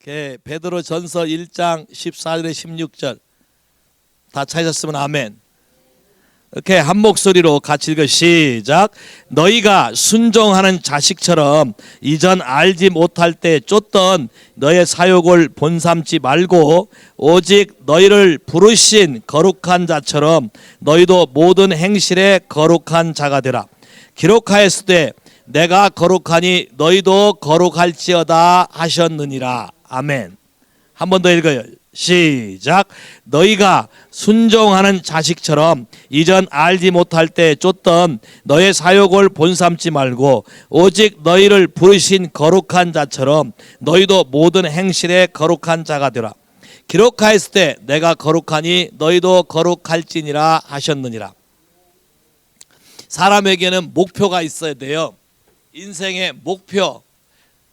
베드로전서 1장 14절에 16절 다 찾으셨으면 아멘. 이렇게 한 목소리로 같이 읽어 시작. 너희가 순종하는 자식처럼 이전 알지 못할 때 쫓던 너의 사욕을 본삼지 말고 오직 너희를 부르신 거룩한 자처럼 너희도 모든 행실에 거룩한 자가 되라. 기록하였으되 내가 거룩하니 너희도 거룩할지어다 하셨느니라. 아멘. 한 번 더 읽어요. 시작. 너희가 순종하는 자식처럼 이전 알지 못할 때 쫓던 너의 사욕을 본삼지 말고 오직 너희를 부르신 거룩한 자처럼 너희도 모든 행실에 거룩한 자가 되라. 기록하였을 때 내가 거룩하니 너희도 거룩할지니라 하셨느니라. 사람에게는 목표가 있어야 돼요. 인생의 목표.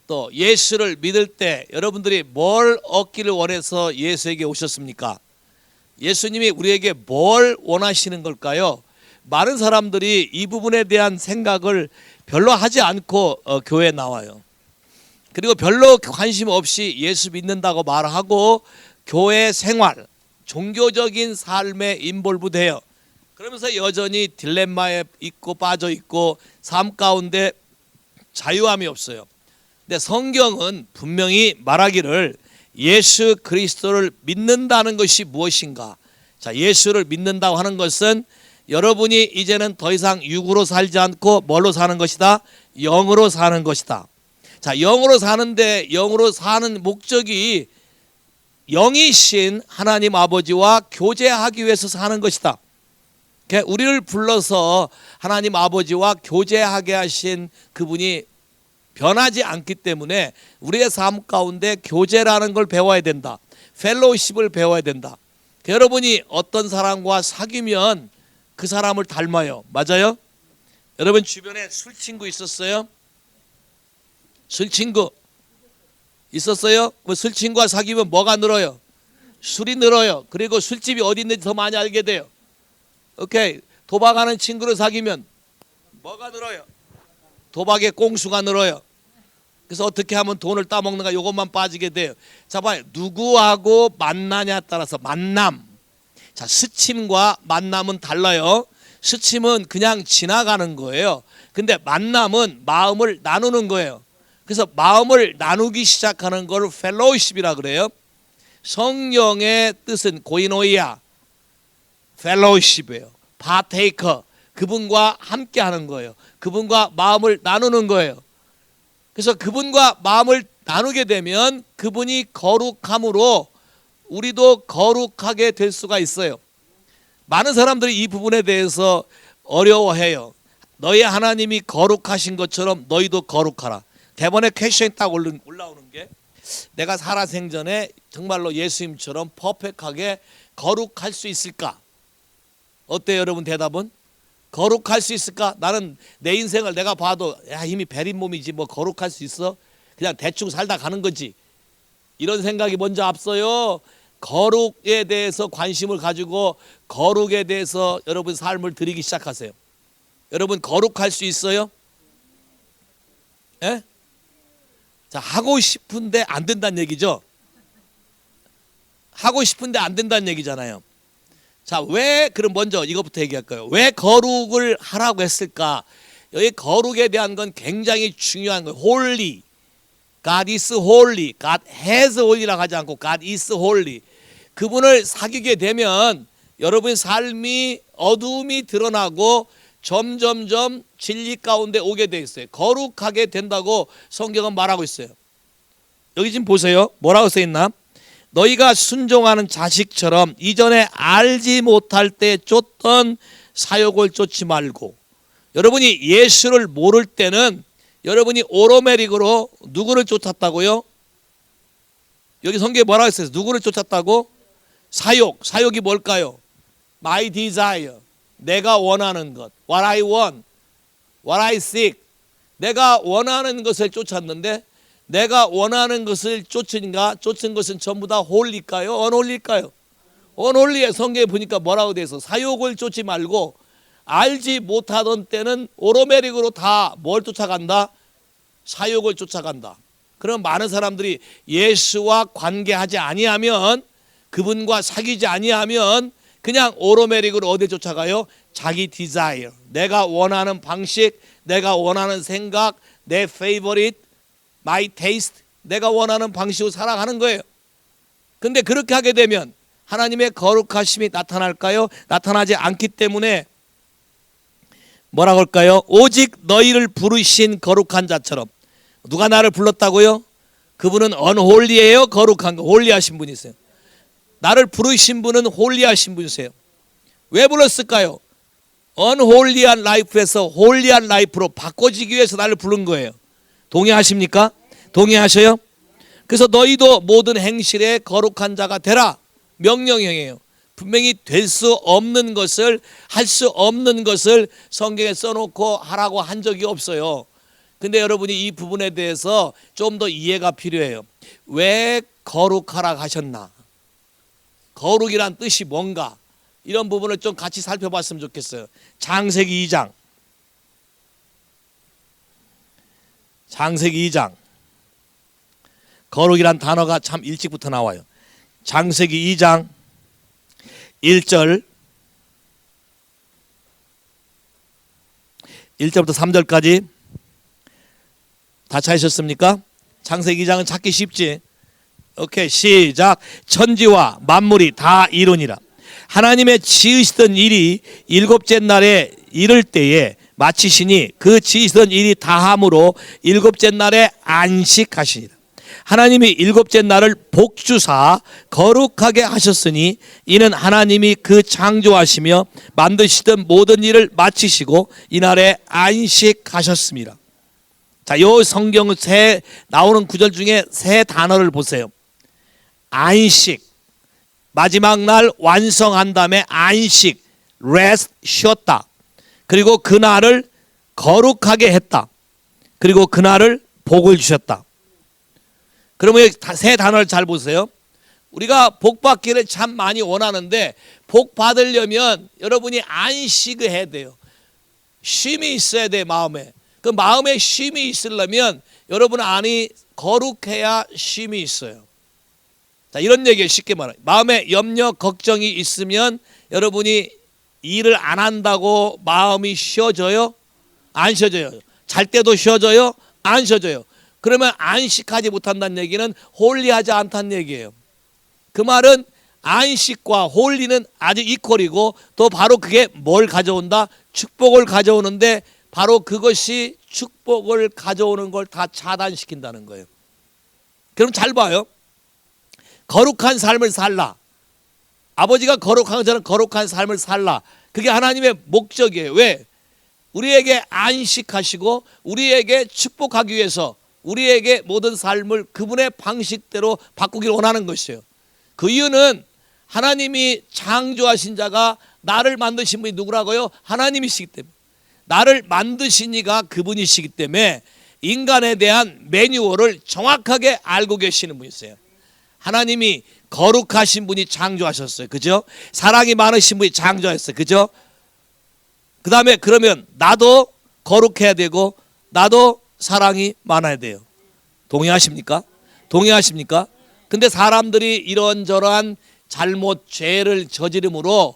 또 예수를 믿을 때 여러분들이 뭘 얻기를 원해서 예수에게 오셨습니까? 예수님이 우리에게 뭘 원하시는 걸까요? 많은 사람들이 이 부분에 대한 생각을 별로 하지 않고 교회에 나와요. 그리고 별로 관심 없이 예수 믿는다고 말하고 교회 생활, 종교적인 삶에 인볼브돼요. 그러면서 여전히 딜레마에 있고 빠져 있고 삶 가운데 자유함이 없어요. 근데 성경은 분명히 말하기를 예수 그리스도를 믿는다는 것이 무엇인가? 자, 예수를 믿는다고 하는 것은 여러분이 이제는 더 이상 육으로 살지 않고 뭘로 사는 것이다? 영으로 사는 것이다. 자, 영으로 사는데 영으로 사는 목적이 영이신 하나님 아버지와 교제하기 위해서 사는 것이다. 우리를 불러서 하나님 아버지와 교제하게 하신 그분이 변하지 않기 때문에 우리의 삶 가운데 교제라는 걸 배워야 된다. 펠로우십을 배워야 된다. 여러분이 어떤 사람과 사귀면 그 사람을 닮아요. 맞아요? 여러분 주변에 술 친구 있었어요? 술 친구 있었어요? 술 친구와 사귀면 뭐가 늘어요? 술이 늘어요. 그리고 술집이 어디 있는지 더 많이 알게 돼요. 오케이. 도박하는 친구를 사귀면 뭐가 늘어요? 도박의 꽁수가 늘어요. 그래서 어떻게 하면 돈을 따먹는가 이것만 빠지게 돼요. 자, 봐요. 누구하고 만나냐에 따라서 만남. 자, 스침과 만남은 달라요. 스침은 그냥 지나가는 거예요. 근데 만남은 마음을 나누는 거예요. 그래서 마음을 나누기 시작하는 걸 펠로우십이라 그래요. 성령의 뜻은 고이노이아, 펠로우십이에요. 파테이커, 그분과 함께 하는 거예요. 그분과 마음을 나누는 거예요. 그래서 그분과 마음을 나누게 되면 그분이 거룩함으로 우리도 거룩하게 될 수가 있어요. 많은 사람들이 이 부분에 대해서 어려워해요. 너희 하나님이 거룩하신 것처럼 너희도 거룩하라. 대본에 퀘션이 딱 올라오는 게 내가 살아생전에 정말로 예수님처럼 퍼펙트하게 거룩할 수 있을까? 어때요 여러분 대답은? 거룩할 수 있을까? 나는 내 인생을 내가 봐도 야 이미 베린 몸이지 뭐 거룩할 수 있어? 그냥 대충 살다 가는 거지. 이런 생각이 먼저 앞서요. 거룩에 대해서 관심을 가지고 거룩에 대해서 여러분 삶을 드리기 시작하세요. 여러분 거룩할 수 있어요? 예? 자, 하고 싶은데 안 된다는 얘기죠. 하고 싶은데 안 된다는 얘기잖아요. 자, 왜 그럼 먼저 이것부터 얘기할까요? 왜 거룩을 하라고 했을까? 여기 거룩에 대한 건 굉장히 중요한 거예요. Holy, God is holy, God has holy라고 하지 않고 God is holy. 그분을 사귀게 되면 여러분의 삶이 어두움이 드러나고 점점점 진리 가운데 오게 돼 있어요. 거룩하게 된다고 성경은 말하고 있어요. 여기 지금 보세요. 뭐라고 써 있나? 너희가 순종하는 자식처럼 이전에 알지 못할 때 쫓던 사욕을 쫓지 말고. 여러분이 예수를 모를 때는 여러분이 오로메릭으로 누구를 쫓았다고요? 여기 성경에 뭐라고 했어요? 누구를 쫓았다고? 사욕. 사욕이 뭘까요? My desire. 내가 원하는 것. What I want. What I seek. 내가 원하는 것을 쫓았는데 내가 원하는 것을 쫓은 것은 전부 다 홀리일까요? 언홀리일까요? 언홀리에 성경에 보니까 뭐라고 돼 있어? 사욕을 쫓지 말고 알지 못하던 때는 오로메릭으로 다 뭘 쫓아간다? 사욕을 쫓아간다. 그럼 많은 사람들이 예수와 관계하지 아니하면, 그분과 사귀지 아니하면 그냥 오로메릭으로 어디 쫓아가요? 자기 디자이어, 내가 원하는 방식, 내가 원하는 생각, 내 favorite, my taste, 내가 원하는 방식으로 살아가는 거예요. 근데 그렇게 하게 되면 하나님의 거룩하심이 나타날까요? 나타나지 않기 때문에 뭐라고 할까요? 오직 너희를 부르신 거룩한 자처럼. 누가 나를 불렀다고요? 그분은 unholy예요? 거룩한 거, 홀리하신 분이세요. 나를 부르신 분은 홀리하신 분이세요. 왜 불렀을까요? unholy한 라이프에서 홀리한 라이프로 바꿔지기 위해서 나를 부른 거예요. 동의하십니까? 동의하셔요? 그래서 너희도 모든 행실에 거룩한 자가 되라. 명령형이에요. 분명히 될 수 없는 것을, 할 수 없는 것을 성경에 써놓고 하라고 한 적이 없어요. 근데 여러분이 이 부분에 대해서 좀 더 이해가 필요해요. 왜 거룩하라 하셨나? 거룩이란 뜻이 뭔가? 이런 부분을 좀 같이 살펴봤으면 좋겠어요. 창세기 2장. 창세기 2장. 거룩이란 단어가 참 일찍부터 나와요. 창세기 2장 1절 1절부터 3절까지 다 찾으셨습니까? 창세기 2장은 찾기 쉽지. 오케이, 시작. 천지와 만물이 다 이루니라. 하나님의 지으시던 일이 일곱째 날에 이를 때에 마치시니 그 지으시던 일이 다함으로 일곱째 날에 안식하시니라. 하나님이 일곱째 날을 복주사 거룩하게 하셨으니 이는 하나님이 그 창조하시며 만드시던 모든 일을 마치시고 이날에 안식하셨습니다. 자, 요 성경 새 나오는 구절 중에 세 단어를 보세요. 안식, 마지막 날 완성한 다음에 안식, rest, 쉬었다. 그리고 그날을 거룩하게 했다. 그리고 그날을 복을 주셨다. 그러면 세 단어를 잘 보세요. 우리가 복 받기를 참 많이 원하는데 복 받으려면 여러분이 안식을 해야 돼요. 쉼이 있어야 돼, 마음에. 그 마음에 쉼이 있으려면 여러분 안이 거룩해야 쉼이 있어요. 자, 이런 얘기예요. 쉽게 말하면 마음에 염려, 걱정이 있으면 여러분이 일을 안 한다고 마음이 쉬어져요? 안 쉬어져요. 잘 때도 쉬어져요? 안 쉬어져요. 그러면 안식하지 못한다는 얘기는 홀리하지 않다는 얘기예요. 그 말은 안식과 홀리는 아주 이퀄이고 또 바로 그게 뭘 가져온다? 축복을 가져오는데 바로 그것이 축복을 가져오는 걸 다 차단시킨다는 거예요. 그럼 잘 봐요. 거룩한 삶을 살라. 아버지가 거룩한 것처럼 거룩한 삶을 살라. 그게 하나님의 목적이에요. 왜? 우리에게 안식하시고 우리에게 축복하기 위해서 우리에게 모든 삶을 그분의 방식대로 바꾸길 원하는 것이에요. 그 이유는 하나님이 창조하신 자가 나를 만드신 분이 누구라고요? 하나님이시기 때문에. 나를 만드신 이가 그분이시기 때문에 인간에 대한 매뉴얼을 정확하게 알고 계시는 분이세요. 하나님이 거룩하신 분이 창조하셨어요. 그죠? 사랑이 많으신 분이 창조하셨어요. 그죠? 그 다음에 그러면 나도 거룩해야 되고 나도 사랑이 많아야 돼요. 동의하십니까? 동의하십니까? 근데 사람들이 이런저런 잘못, 죄를 저지름으로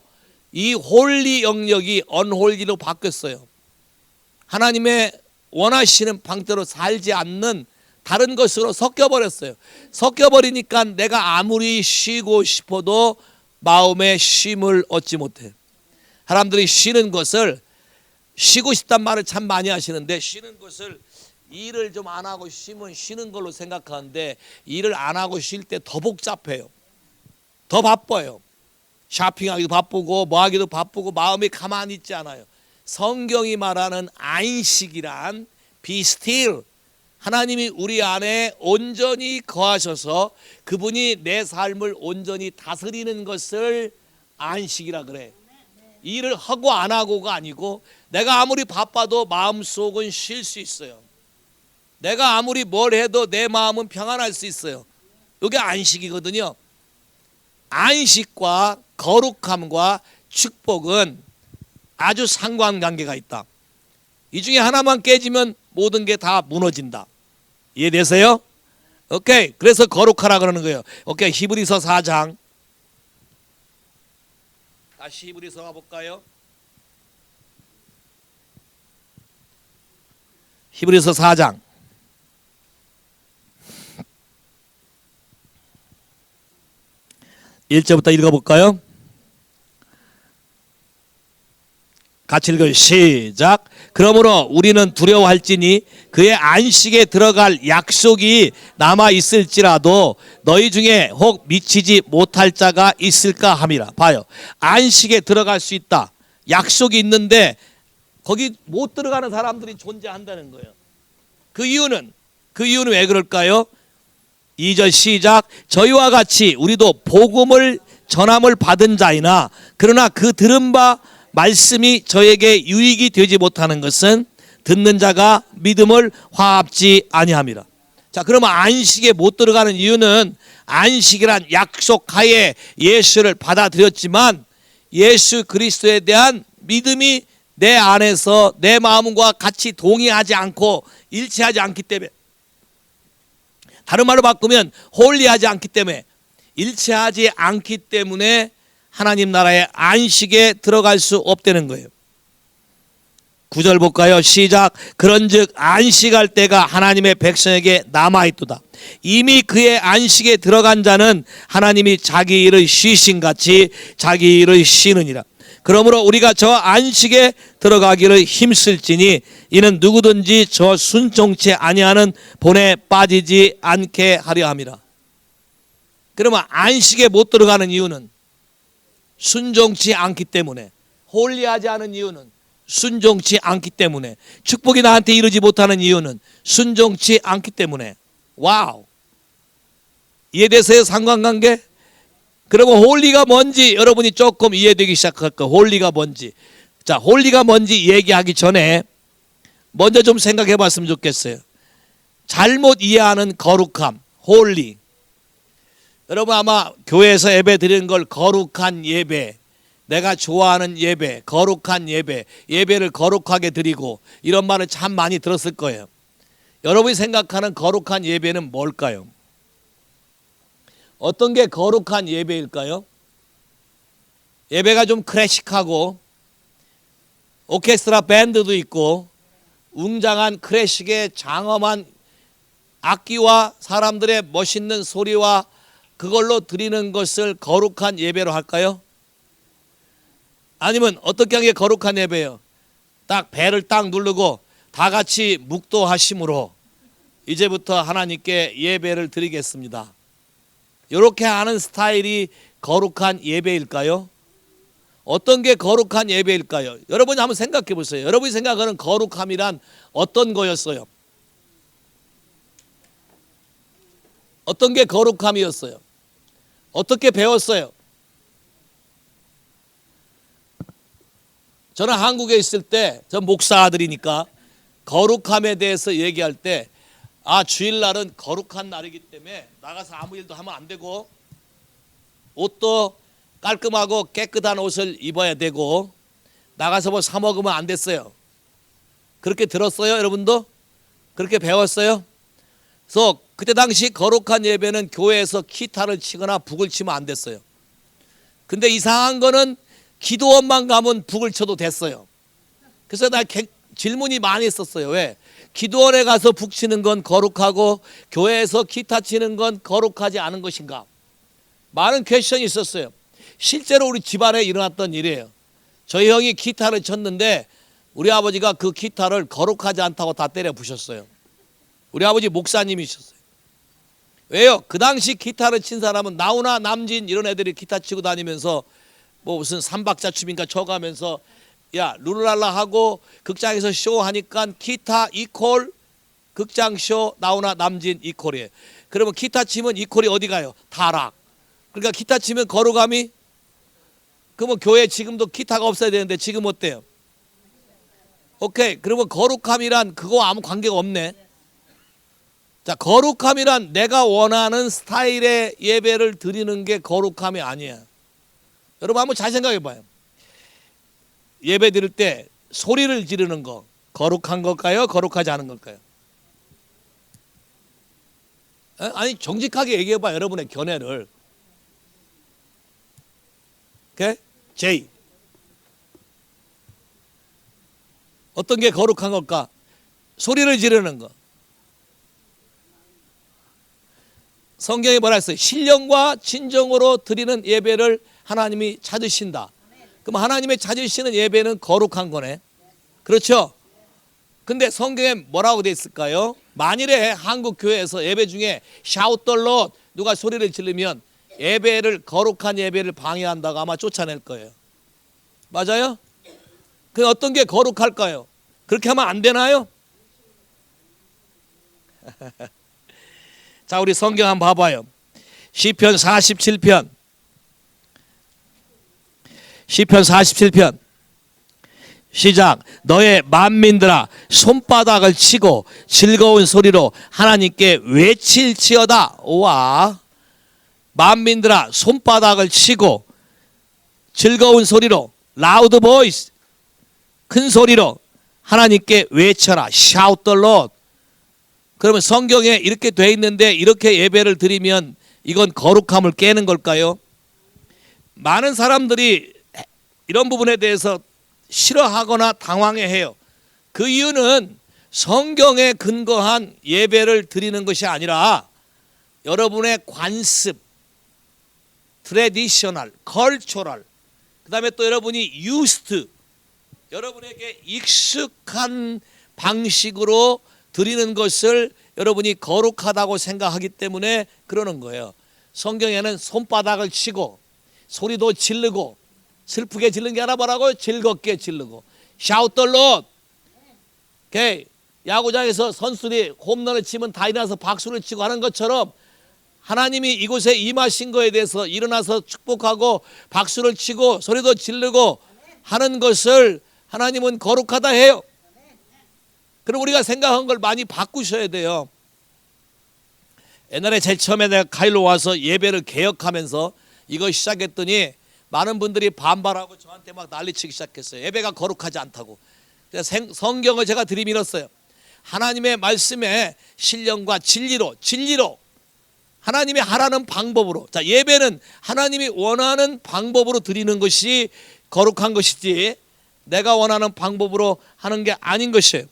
이 홀리 영역이 언홀리로 바뀌었어요. 하나님의 원하시는 방대로 살지 않는 다른 것으로 섞여버렸어요. 섞여버리니까 내가 아무리 쉬고 싶어도 마음의 쉼을 얻지 못해요. 사람들이 쉬는 것을, 쉬고 싶단 말을 참 많이 하시는데 쉬는 것을 일을 좀 안 하고 쉬면 쉬는 걸로 생각하는데 일을 안 하고 쉴 때 더 복잡해요. 더 바빠요. 쇼핑하기도 바쁘고 뭐 하기도 바쁘고 마음이 가만히 있지 않아요. 성경이 말하는 안식이란 be still, 하나님이 우리 안에 온전히 거하셔서 그분이 내 삶을 온전히 다스리는 것을 안식이라 그래. 일을 하고 안 하고가 아니고 내가 아무리 바빠도 마음속은 쉴 수 있어요. 내가 아무리 뭘 해도 내 마음은 평안할 수 있어요. 이게 안식이거든요. 안식과 거룩함과 축복은 아주 상관관계가 있다. 이 중에 하나만 깨지면 모든 게 다 무너진다. 이해되세요? 오케이. 그래서 거룩하라 그러는 거예요. 오케이. 히브리서 4장. 다시 히브리서 가볼까요? 히브리서 4장. 1절부터 읽어볼까요? 같이 읽어요. 시작. 그러므로 우리는 두려워할지니 그의 안식에 들어갈 약속이 남아 있을지라도 너희 중에 혹 미치지 못할 자가 있을까 함이라. 봐요. 안식에 들어갈 수 있다. 약속이 있는데 거기 못 들어가는 사람들이 존재한다는 거예요. 그 이유는 왜 그럴까요? 2절 시작. 저희와 같이 우리도 복음을 전함을 받은 자이나 그러나 그 들은 바 말씀이 저에게 유익이 되지 못하는 것은 듣는 자가 믿음을 화합지 아니함이라. 자, 그러면 안식에 못 들어가는 이유는 안식이란 약속하에 예수를 받아들였지만 예수 그리스도에 대한 믿음이 내 안에서 내 마음과 같이 동의하지 않고 일치하지 않기 때문에, 다른 말로 바꾸면 홀리하지 않기 때문에, 일치하지 않기 때문에 하나님 나라의 안식에 들어갈 수 없다는 거예요. 9절 볼까요? 시작. 그런즉 안식할 때가 하나님의 백성에게 남아있도다. 이미 그의 안식에 들어간 자는 하나님이 자기 일을 쉬신같이 자기 일을 쉬느니라. 그러므로 우리가 저 안식에 들어가기를 힘쓸지니 이는 누구든지 저 순종치 아니하는 본에 빠지지 않게 하려 함이라. 그러면 안식에 못 들어가는 이유는 순종치 않기 때문에, 홀리하지 않은 이유는 순종치 않기 때문에, 축복이 나한테 이르지 못하는 이유는 순종치 않기 때문에. 와우. 이해되세요? 상관관계? 그러면 홀리가 뭔지 여러분이 조금 이해되기 시작할 거예요. 홀리가 뭔지. 자, 홀리가 뭔지 얘기하기 전에 먼저 좀 생각해 봤으면 좋겠어요. 잘못 이해하는 거룩함, 홀리. 여러분 아마 교회에서 예배 드리는 걸 거룩한 예배, 내가 좋아하는 예배, 거룩한 예배, 예배를 거룩하게 드리고 이런 말을 참 많이 들었을 거예요. 여러분이 생각하는 거룩한 예배는 뭘까요? 어떤 게 거룩한 예배일까요? 예배가 좀 클래식하고 오케스트라 밴드도 있고 웅장한 클래식의 장엄한 악기와 사람들의 멋있는 소리와 그걸로 드리는 것을 거룩한 예배로 할까요? 아니면 어떻게 하는 게 거룩한 예배예요? 딱 배를 딱 누르고 다 같이 묵도하심으로 이제부터 하나님께 예배를 드리겠습니다. 이렇게 하는 스타일이 거룩한 예배일까요? 어떤 게 거룩한 예배일까요? 여러분이 한번 생각해 보세요. 여러분이 생각하는 거룩함이란 어떤 거였어요? 어떤 게 거룩함이었어요? 어떻게 배웠어요? 저는 한국에 있을 때, 전 목사 아들이니까 거룩함에 대해서 얘기할 때, 주일날은 거룩한 날이기 때문에 나가서 아무 일도 하면 안 되고 옷도 깔끔하고 깨끗한 옷을 입어야 되고 나가서 뭐 사 먹으면 안 됐어요. 그렇게 들었어요? 여러분도? 그렇게 배웠어요? 그래서 그때 당시 거룩한 예배는 교회에서 기타를 치거나 북을 치면 안 됐어요. 근데 이상한 거는 기도원만 가면 북을 쳐도 됐어요. 그래서 나 질문이 많이 있었어요. 왜? 기도원에 가서 북 치는 건 거룩하고 교회에서 기타 치는 건 거룩하지 않은 것인가? 많은 퀘스천이 있었어요. 실제로 우리 집안에 일어났던 일이에요. 저희 형이 기타를 쳤는데 우리 아버지가 그 기타를 거룩하지 않다고 다 때려 부셨어요. 우리 아버지 목사님이셨어요. 왜요? 그 당시 기타를 친 사람은 나훈아, 남진 이런 애들이 기타 치고 다니면서 뭐 무슨 삼박자 춤인가 쳐가면서 야 룰랄라 하고 극장에서 쇼하니까 기타 이퀄 극장 쇼 나훈아, 남진 이퀄이에요. 그러면 기타 치면 이퀄이 어디 가요? 타락. 그러니까 기타 치면 거룩함이, 그러면 교회 지금도 기타가 없어야 되는데 지금 어때요? 오케이. 그러면 거룩함이란 그거 아무 관계가 없네. 자, 거룩함이란 내가 원하는 스타일의 예배를 드리는 게 거룩함이 아니야. 여러분 한번 잘 생각해 봐요. 예배 드릴 때 소리를 지르는 거 거룩한 걸까요? 거룩하지 않은 걸까요? 아니 정직하게 얘기해봐. 여러분의 견해를. 오케이? J. 어떤 게 거룩한 걸까? 소리를 지르는 거. 성경에 뭐라 했어요? 신령과 진정으로 드리는 예배를 하나님이 찾으신다. 그럼 하나님의 찾으시는 예배는 거룩한 거네. 그렇죠? 근데 성경에 뭐라고 돼 있을까요? 만일에 한국 교회에서 예배 중에 샤우떨로 누가 소리를 지르면 예배를 거룩한 예배를 방해한다고 아마 쫓아낼 거예요. 맞아요? 그 어떤 게 거룩할까요? 그렇게 하면 안 되나요? 자, 우리 성경 한번 봐봐요. 시편 47편. 시편 47편. 시작. 너의 만민들아 손바닥을 치고 즐거운 소리로 하나님께 외칠지어다. 와. 만민들아 손바닥을 치고 즐거운 소리로 loud voice 큰 소리로 하나님께 외쳐라. shout the Lord. 그러면 성경에 이렇게 돼 있는데 이렇게 예배를 드리면 이건 거룩함을 깨는 걸까요? 많은 사람들이 이런 부분에 대해서 싫어하거나 당황해해요. 그 이유는 성경에 근거한 예배를 드리는 것이 아니라 여러분의 관습, 트레디셔널, 컬처럴, 그 다음에 또 여러분이 used, 여러분에게 익숙한 방식으로 드리는 것을 여러분이 거룩하다고 생각하기 때문에 그러는 거예요. 성경에는 손바닥을 치고 소리도 지르고 슬프게 지르는 게 아니라 뭐라고요? 즐겁게 지르고 shout the Lord. 오케이. 야구장에서 선수들이 홈런을 치면 다 일어나서 박수를 치고 하는 것처럼 하나님이 이곳에 임하신 거에 대해서 일어나서 축복하고 박수를 치고 소리도 지르고 하는 것을 하나님은 거룩하다 해요. 그럼 우리가 생각한 걸 많이 바꾸셔야 돼요. 옛날에 제일 처음에 내가 가일로 와서 예배를 개혁하면서 이거 시작했더니 많은 분들이 반발하고 저한테 막 난리치기 시작했어요. 예배가 거룩하지 않다고. 성경을 제가 들이밀었어요. 하나님의 말씀에 신령과 진리로 하나님이 하라는 방법으로. 자, 예배는 하나님이 원하는 방법으로 드리는 것이 거룩한 것이지 내가 원하는 방법으로 하는 게 아닌 것이에요.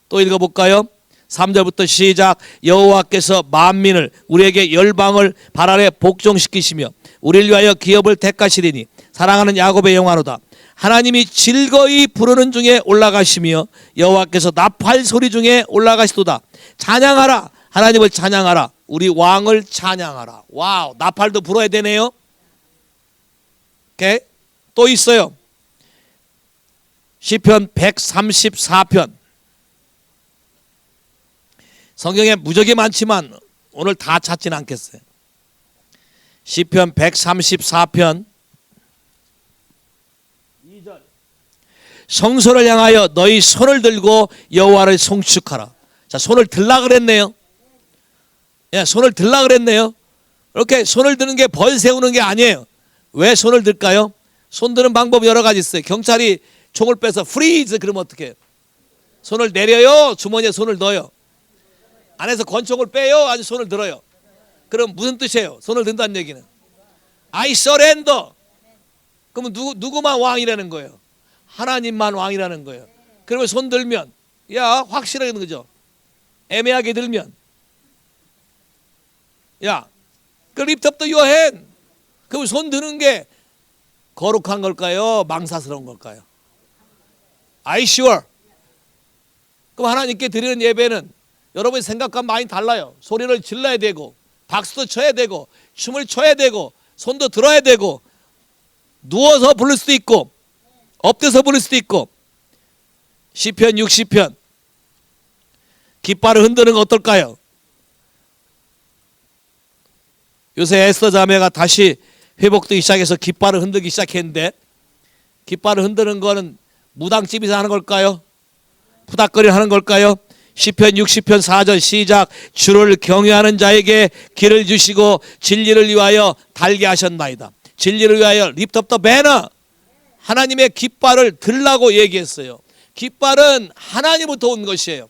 또 읽어볼까요? 3절부터 시작. 여호와께서 만민을 우리에게 열방을 발 아래 복종시키시며 우리를 위하여 기업을 택하시리니 사랑하는 야곱의 영화로다. 하나님이 즐거이 부르는 중에 올라가시며 여호와께서 나팔 소리 중에 올라가시도다. 찬양하라. 하나님을 찬양하라. 우리 왕을 찬양하라. 와우, 나팔도 불어야 되네요. 오케이? 또 있어요. 시편 134편. 성경에 무적이 많지만 오늘 다 찾지는 않겠어요. 시편 134편 2절. 성소를 향하여 너희 손을 들고 여호와를 송축하라. 자, 손을 들라 그랬네요. 예, 손을 들라 그랬네요. 이렇게 손을 드는 게 벌 세우는 게 아니에요. 왜 손을 들까요? 손 드는 방법이 여러 가지 있어요. 경찰이 총을 빼서 프리즈 그러면 어떻게 해요? 손을 내려요? 주머니에 손을 넣어요? 안에서 권총을 빼요? 아주 손을 들어요? 그럼 무슨 뜻이에요? 손을 든다는 얘기는 I surrender. 그러면 누구만 왕이라는 거예요? 하나님만 왕이라는 거예요. 그러면 손 들면 야 확실하게 그죠? 애매하게 들면 야 그 lift up your hand. 그럼 손 드는 게 거룩한 걸까요? 망사스러운 걸까요? I sure. 그럼 하나님께 드리는 예배는 여러분의 생각과 많이 달라요. 소리를 질러야 되고 박수도 쳐야 되고 춤을 춰야 되고 손도 들어야 되고 누워서 부를 수도 있고 엎드려서 부를 수도 있고. 시편 60편 깃발을 흔드는 거 어떨까요? 요새 에스더 자매가 다시 회복되기 시작해서 깃발을 흔들기 시작했는데 깃발을 흔드는 거는 무당집에서 하는 걸까요? 푸닥거리 하는 걸까요? 시편 60편 4절 시작. 주를 경외하는 자에게 길을 주시고 진리를 위하여 달게 하셨나이다. 진리를 위하여 lift up the banner. 하나님의 깃발을 들라고 얘기했어요. 깃발은 하나님부터 온 것이에요.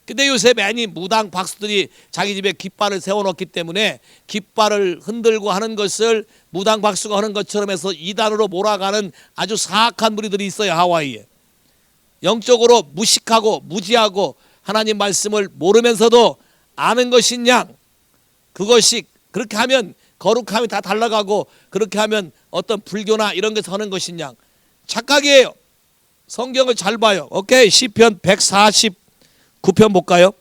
근데 요새 많이 무당 박수들이 자기 집에 깃발을 세워놓기 때문에 깃발을 흔들고 하는 것을 무당 박수가 하는 것처럼 해서 이단으로 몰아가는 아주 사악한 무리들이 있어요. 하와이에. 영적으로 무식하고 무지하고 하나님 말씀을 모르면서도 아는 것인 양, 그것이 그렇게 하면 거룩함이 다 달라가고 그렇게 하면 어떤 불교나 이런 것에서 하는 것인 양 착각이에요. 성경을 잘 봐요. 오케이, 시편 149편 볼까요?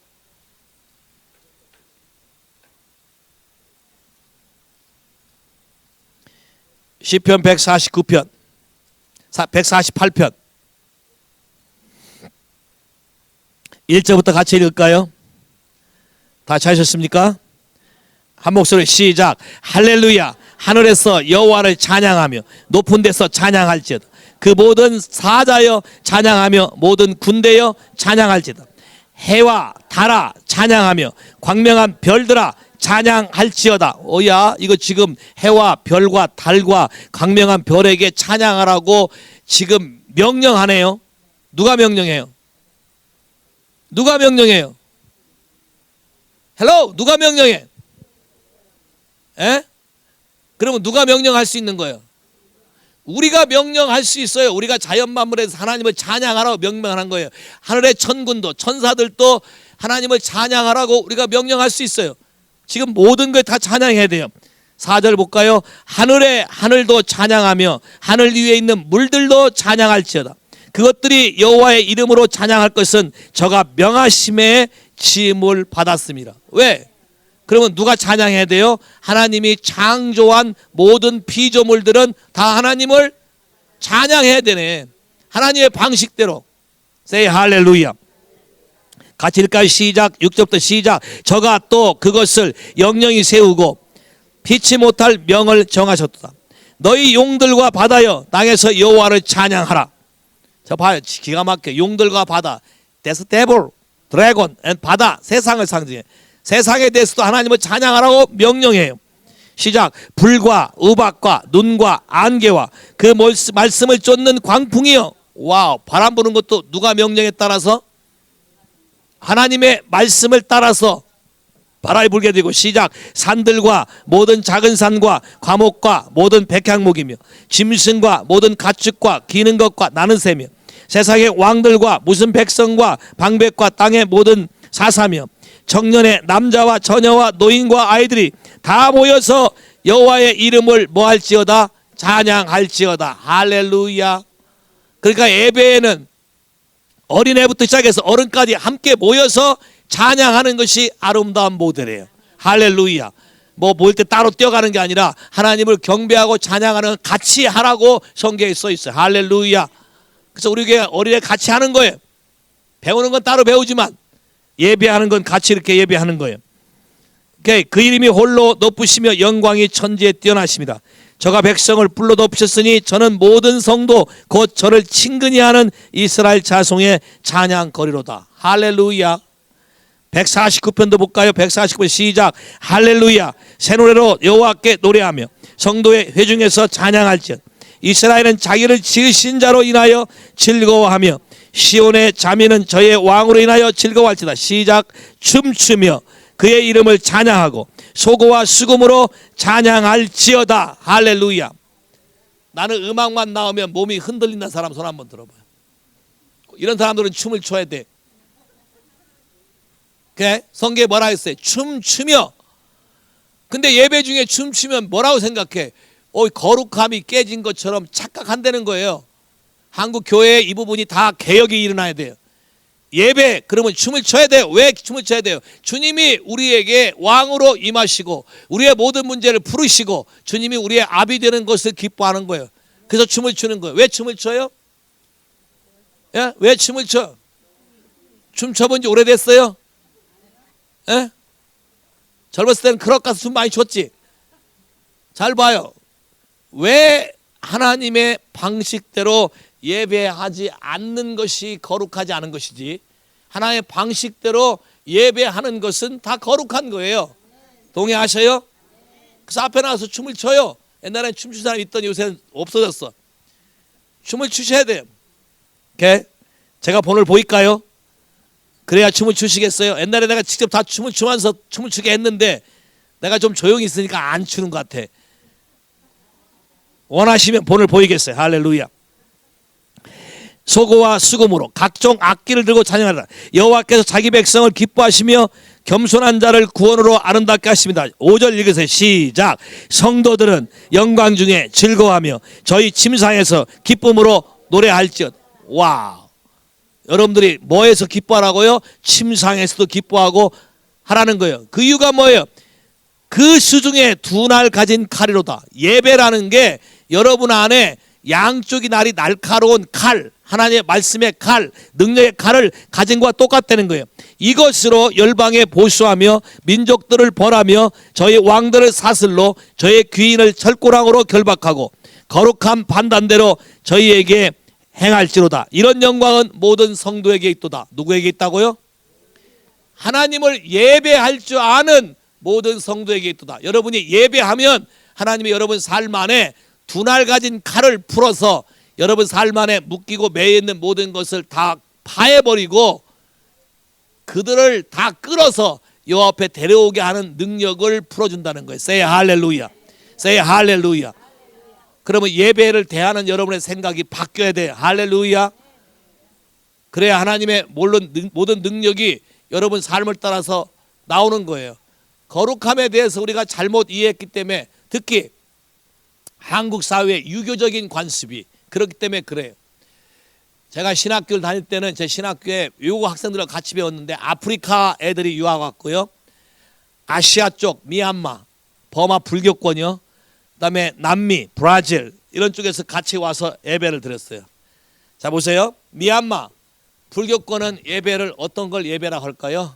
시편 149편 148편 1절부터 같이 읽을까요? 다 찾으셨습니까? 한 목소리 시작. 할렐루야. 하늘에서 여호와를 찬양하며 높은 데서 찬양할지어다. 그 모든 사자여 찬양하며 모든 군대여 찬양할지어다. 해와 달아 찬양하며 광명한 별들아 찬양할지어다. 오야, 이거 지금 해와 별과 달과 광명한 별에게 찬양하라고 지금 명령하네요. 누가 명령해요? 누가 명령해요? 헬로, 누가 명령해? 에? 그러면 누가 명령할 수 있는 거예요? 우리가 명령할 수 있어요. 우리가 자연 만물에서 하나님을 찬양하라고 명령한 거예요. 하늘의 천군도 천사들도 하나님을 찬양하라고 우리가 명령할 수 있어요. 지금 모든 걸 다 찬양해야 돼요. 4절 볼까요? 하늘도 찬양하며 하늘 위에 있는 물들도 찬양할지어다. 그것들이 여호와의 이름으로 찬양할 것은 저가 명하심에 지음을 받았습니다. 왜? 그러면 누가 찬양해야 돼요? 하나님이 창조한 모든 피조물들은 다 하나님을 찬양해야 되네. 하나님의 방식대로. Say 할렐루야. 같이 읽을까요? 시작. 6절부터 시작. 저가 또 그것을 영영히 세우고 피치 못할 명을 정하셨도다. 너희 용들과 바다여 땅에서 여호와를 찬양하라. 자 봐요. 기가 막혀. 용들과 바다. That's devil, dragon, and 바다. 세상을 상징해. 세상에 대해서도 하나님을 찬양하라고 명령해요. 시작. 불과 우박과 눈과 안개와 그 말씀을 쫓는 광풍이요. 와우. 바람 부는 것도 누가 명령에 따라서? 하나님의 말씀을 따라서 바람이 불게 되고. 시작. 산들과 모든 작은 산과 과목과 모든 백향목이며 짐승과 모든 가축과 기는 것과 나는 새며 세상의 왕들과 무슨 백성과 방백과 땅의 모든 사사며 청년의 남자와 처녀와 노인과 아이들이 다 모여서 여호와의 이름을 뭐할지어다? 찬양할지어다. 할렐루야. 그러니까 예배에는 어린애부터 시작해서 어른까지 함께 모여서 찬양하는 것이 아름다운 모델이에요. 할렐루야. 뭐 모일 때 따로 뛰어가는 게 아니라 하나님을 경배하고 찬양하는 같이 하라고 성경에 써 있어요. 할렐루야. 그래서 우리 교회 어린애 같이 하는 거예요. 배우는 건 따로 배우지만 예배하는 건 같이 이렇게 예배하는 거예요. 그 이름이 홀로 높으시며 영광이 천지에 뛰어나십니다. 저가 백성을 불러 높으셨으니 저는 모든 성도 곧 저를 친근히 하는 이스라엘 자손의 찬양거리로다. 할렐루야. 149편도 볼까요? 149편 시작. 할렐루야. 새 노래로 여호와께 노래하며 성도의 회중에서 찬양할지어다. 이스라엘은 자기를 지으신 자로 인하여 즐거워하며 시온의 자매는 저의 왕으로 인하여 즐거워할지다. 시작. 춤추며 그의 이름을 찬양하고 소고와 수금으로 찬양할지어다. 할렐루야. 나는 음악만 나오면 몸이 흔들린다는 사람 손 한번 들어봐요. 이런 사람들은 춤을 춰야 돼. 성경에 뭐라 했어요? 춤추며. 근데 예배 중에 춤추면 뭐라고 생각해? 거룩함이 깨진 것처럼 착각한다는 거예요. 한국 교회에 이 부분이 다 개혁이 일어나야 돼요. 예배 그러면 춤을 춰야 돼요. 왜 춤을 춰야 돼요? 주님이 우리에게 왕으로 임하시고 우리의 모든 문제를 풀으시고 주님이 우리의 아비 되는 것을 기뻐하는 거예요. 그래서 춤을 추는 거예요. 왜 춤을 춰요? 예? 왜 춤을 춰? 춤 춰본 지 오래됐어요? 예? 젊었을 때는 클럽 가서 춤 많이 췄지. 잘 봐요. 왜 하나님의 방식대로 예배하지 않는 것이 거룩하지 않은 것이지 하나님의 방식대로 예배하는 것은 다 거룩한 거예요. 동의하셔요? 그래서 앞에 나와서 춤을 춰요. 옛날엔 춤추는 사람이 있더니 요새는 없어졌어. 춤을 추셔야 돼요. 제가 본을 보일까요? 그래야 춤을 추시겠어요? 옛날에 내가 직접 다 춤을 추면서 춤을 추게 했는데 내가 좀 조용히 있으니까 안 추는 것 같아. 원하시면 본을 보이겠어요. 할렐루야. 소고와 수금으로 각종 악기를 들고 찬양하라. 여호와께서 자기 백성을 기뻐하시며 겸손한 자를 구원으로 아름답게 하십니다. 5절 읽으세요. 시작. 성도들은 영광 중에 즐거워하며 저희 침상에서 기쁨으로 노래할지어다. 와우. 여러분들이 뭐에서 기뻐하라고요? 침상에서도 기뻐하고 하라는 거예요. 그 이유가 뭐예요? 그 수중에 두 날 가진 칼이로다. 예배라는 게 여러분 안에 양쪽이 날이 날카로운 칼, 하나님의 말씀의 칼, 능력의 칼을 가진 것과 똑같다는 거예요. 이것으로 열방에 보수하며 민족들을 벌하며 저희 왕들을 사슬로 저희 귀인을 철고랑으로 결박하고 거룩한 판단대로 저희에게 행할지로다. 이런 영광은 모든 성도에게 있도다. 누구에게 있다고요? 하나님을 예배할 줄 아는 모든 성도에게 있도다. 여러분이 예배하면 하나님이 여러분 삶 안에 두 날 가진 칼을 풀어서 여러분 삶 안에 묶이고 매여 있는 모든 것을 다 파해버리고 그들을 다 끌어서 여호와 앞에 데려오게 하는 능력을 풀어준다는 거예요. Say 할렐루야. Say 할렐루야. 그러면 예배를 대하는 여러분의 생각이 바뀌어야 돼요. 할렐루야. 그래야 하나님의 모든 능력이 여러분 삶을 따라서 나오는 거예요. 거룩함에 대해서 우리가 잘못 이해했기 때문에 특히 한국 사회의 유교적인 관습이 그렇기 때문에 그래요. 제가 신학교를 다닐 때는 제 신학교에 외국 학생들과 같이 배웠는데 아프리카 애들이 유학 왔고요. 아시아 쪽 미얀마, 버마 불교권이요. 그다음에 남미, 브라질 이런 쪽에서 같이 와서 예배를 드렸어요. 자 보세요. 미얀마 불교권은 예배를 어떤 걸 예배라 할까요?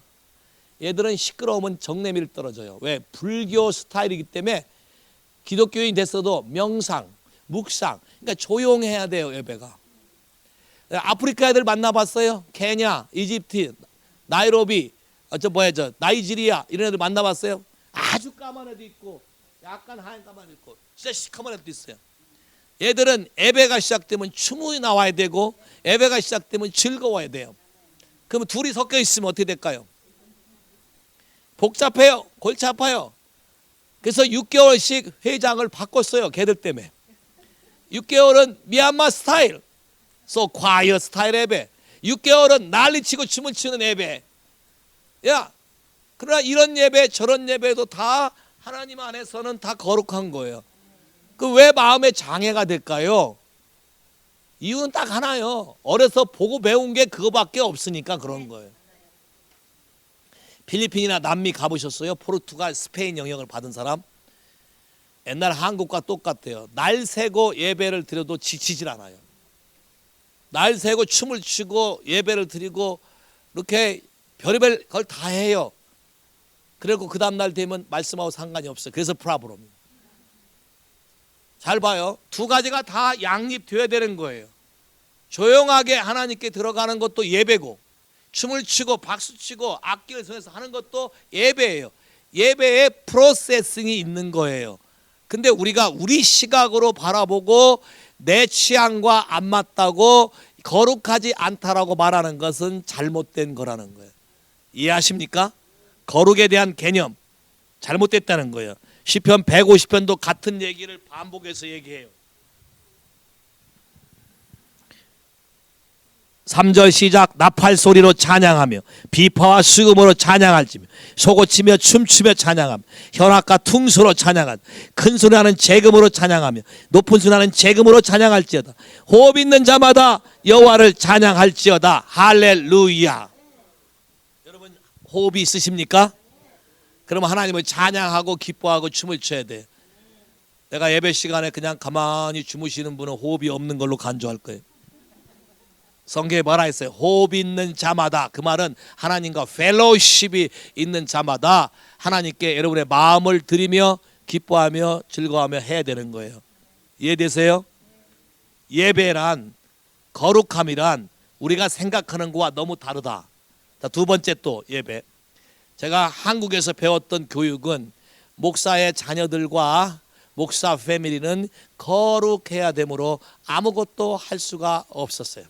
얘들은 시끄러우면 정내미를 떨어져요. 왜? 불교 스타일이기 때문에 기독교인 됐어도 명상, 묵상, 그러니까 조용해야 돼요 예배가. 아프리카 애들 만나봤어요? 케냐, 이집트, 나이로비, 나이지리아 이런 애들 만나봤어요? 아주 까만 애도 있고 약간 하얀 까만 애도 있고 진짜 시커먼 애도 있어요. 얘들은 예배가 시작되면 춤이 나와야 되고 예배가 시작되면 즐거워야 돼요. 그럼 둘이 섞여 있으면 어떻게 될까요? 복잡해요. 골치 아파요. 그래서 6개월씩 회장을 바꿨어요. 걔들 때문에. 6개월은 미얀마 스타일, 과이어 스타일 예배. 6개월은 난리치고 춤을 추는 예배. 야, 그러나 이런 예배 저런 예배도 다 하나님 안에서는 다 거룩한 거예요. 그 왜 마음에 장애가 될까요? 이유는 딱 하나요. 어려서 보고 배운 게 그거밖에 없으니까 그런 거예요. 필리핀이나 남미 가보셨어요? 포르투갈, 스페인 영향을 받은 사람? 옛날 한국과 똑같아요. 날 새고 예배를 드려도 지치질 않아요. 날 새고 춤을 추고 예배를 드리고 이렇게 별의별 걸 다 해요. 그리고 그 다음날 되면 말씀하고 상관이 없어요. 그래서 프라브롬이에요. 잘 봐요. 두 가지가 다 양립되어야 되는 거예요. 조용하게 하나님께 들어가는 것도 예배고 춤을 추고 박수 치고 악기를 통해서 하는 것도 예배예요. 예배에 프로세싱이 있는 거예요. 근데 우리가 우리 시각으로 바라보고 내 취향과 안 맞다고 거룩하지 않다라고 말하는 것은 잘못된 거라는 거예요. 이해하십니까? 거룩에 대한 개념 잘못됐다는 거예요. 시편 150편도 같은 얘기를 반복해서 얘기해요. 3절 시작. 나팔 소리로 찬양하며 비파와 수금으로 찬양할지며 소고치며 춤추며 찬양하며 현악과 퉁소로 찬양하며 큰 소리나는 재금으로 찬양하며 높은 소리나는 재금으로 찬양할지어다. 호흡 있는 자마다 여호와를 찬양할지어다. 할렐루야. 여러분 호흡이 있으십니까? 그러면 하나님을 찬양하고 기뻐하고 춤을 춰야 돼. 내가 예배 시간에 그냥 가만히 주무시는 분은 호흡이 없는 걸로 간주할 거예요. 성경에 뭐라 했어요? 호흡 있는 자마다. 그 말은 하나님과 펠로우십이 있는 자마다 하나님께 여러분의 마음을 드리며 기뻐하며 즐거워하며 해야 되는 거예요. 이해되세요? 예배란 거룩함이란 우리가 생각하는 것과 너무 다르다. 자, 두 번째 또 예배. 제가 한국에서 배웠던 교육은 목사의 자녀들과 목사 패밀리는 거룩해야 되므로 아무것도 할 수가 없었어요.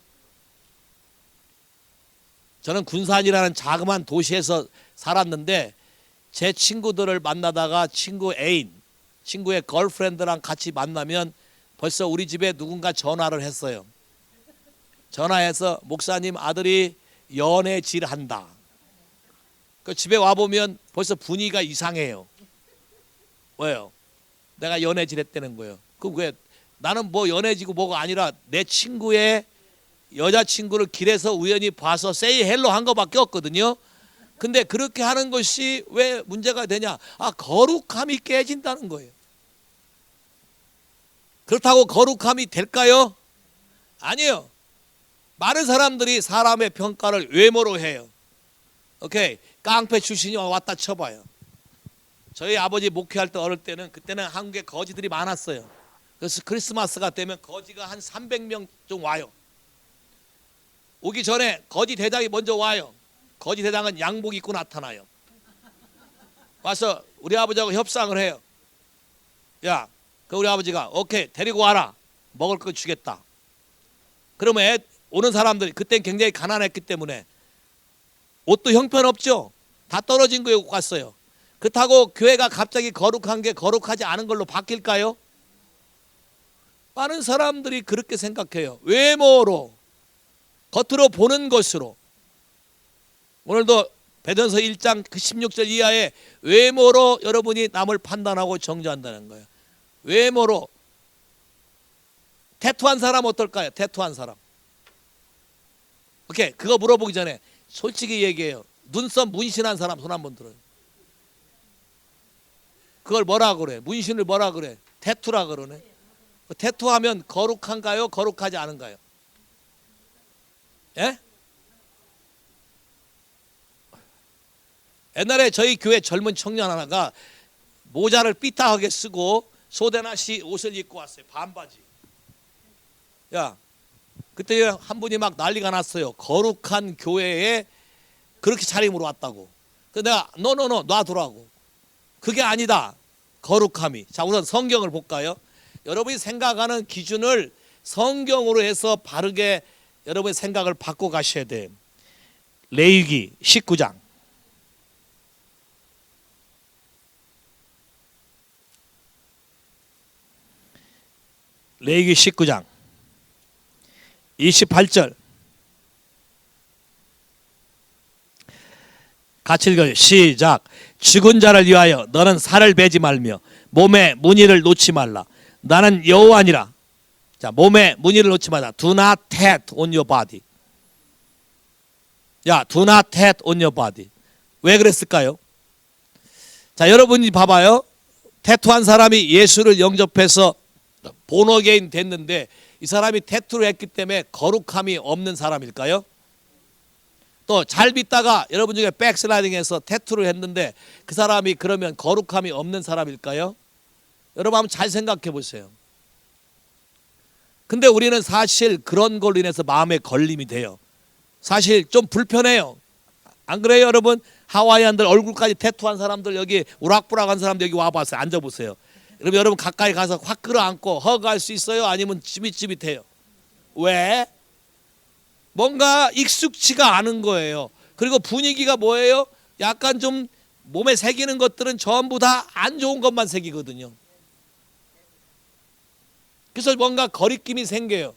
저는 군산이라는 자그마한 도시에서 살았는데 제 친구들을 만나다가 친구 애인, 친구의 걸프렌드랑 같이 만나면 벌써 우리 집에 누군가 전화를 했어요. 전화해서 목사님 아들이 연애질 한다. 그 집에 와보면 벌써 분위기가 이상해요. 왜요? 내가 연애질 했다는 거예요. 그 왜 나는 뭐 연애지고 뭐가 아니라 내 친구의 여자친구를 길에서 우연히 봐서 세이 헬로 한 거밖에 없거든요. 근데 그렇게 하는 것이 왜 문제가 되냐? 거룩함이 깨진다는 거예요. 그렇다고 거룩함이 될까요? 아니에요. 많은 사람들이 사람의 평가를 외모로 해요. 오케이, 깡패 출신이 왔다 쳐봐요. 저희 아버지 목회할 때 어릴 때는 그때는 한국에 거지들이 많았어요. 그래서 크리스마스가 되면 거지가 한 300명 좀 와요. 오기 전에 거지 대장이 먼저 와요. 거지 대장은 양복 입고 나타나요. 와서 우리 아버지하고 협상을 해요. 야, 그 우리 아버지가 오케이 데리고 와라. 먹을 거 주겠다. 그러면 오는 사람들이 그땐 굉장히 가난했기 때문에 옷도 형편없죠. 다 떨어진 거 입고 갔어요. 그렇다고 교회가 갑자기 거룩한 게 거룩하지 않은 걸로 바뀔까요? 많은 사람들이 그렇게 생각해요. 외모로, 겉으로 보는 것으로. 오늘도 베드로서 1장 16절 이하에 외모로 여러분이 남을 판단하고 정죄한다는 거예요. 외모로. 태투한 사람 어떨까요? 태투한 사람. 오케이, 그거 물어보기 전에 솔직히 얘기해요. 눈썹 문신한 사람 손 한번 들어요. 그걸 뭐라 그래? 문신을 뭐라 그래? 태투라 그러네. 태투하면 거룩한가요? 거룩하지 않은가요? 예? 옛날에 저희 교회 젊은 청년 하나가 모자를 삐딱하게 쓰고 소대나시 옷을 입고 왔어요. 반바지. 야, 그때 한 분이 막 난리가 났어요. 거룩한 교회에 그렇게 차림으로 왔다고. 그래서 내가 노노노 놔두라고. 그게 아니다. 거룩함이. 자, 우선 성경을 볼까요? 여러분이 생각하는 기준을 성경으로 해서 바르게 여러분의 생각을 바꿔 가셔야 돼요. 레위기 19장. 레위기 19장 28절 같이 읽어요. 시작. 죽은 자를 위하여 너는 살을 베지 말며 몸에 무늬를 놓지 말라. 나는 여호와니라. 자, 몸에 무늬를 놓지 말라. Do not tat on your body. 야, do not tat on your body. 왜 그랬을까요? 자, 여러분이 봐봐요. 태투한 사람이 예수를 영접해서 본어게인 됐는데 이 사람이 태투를 했기 때문에 거룩함이 없는 사람일까요? 또 잘 믿다가 여러분 중에 백슬라이딩해서 태투를 했는데 그 사람이 그러면 거룩함이 없는 사람일까요? 여러분 한번 잘 생각해 보세요. 근데 우리는 사실 그런 걸로 인해서 마음에 걸림이 돼요. 사실 좀 불편해요. 안 그래요, 여러분? 하와이안들 얼굴까지 태투한 사람들 여기 우락부락한 사람들 여기 와봤어요. 앉아보세요. 그럼 여러분 가까이 가서 확 끌어안고 허그할 수 있어요? 아니면 찌릿찌릿해요? 왜? 뭔가 익숙치가 않은 거예요. 그리고 분위기가 뭐예요? 약간 좀 몸에 새기는 것들은 전부 다 안 좋은 것만 새기거든요. 그래서 뭔가 거리낌이 생겨요.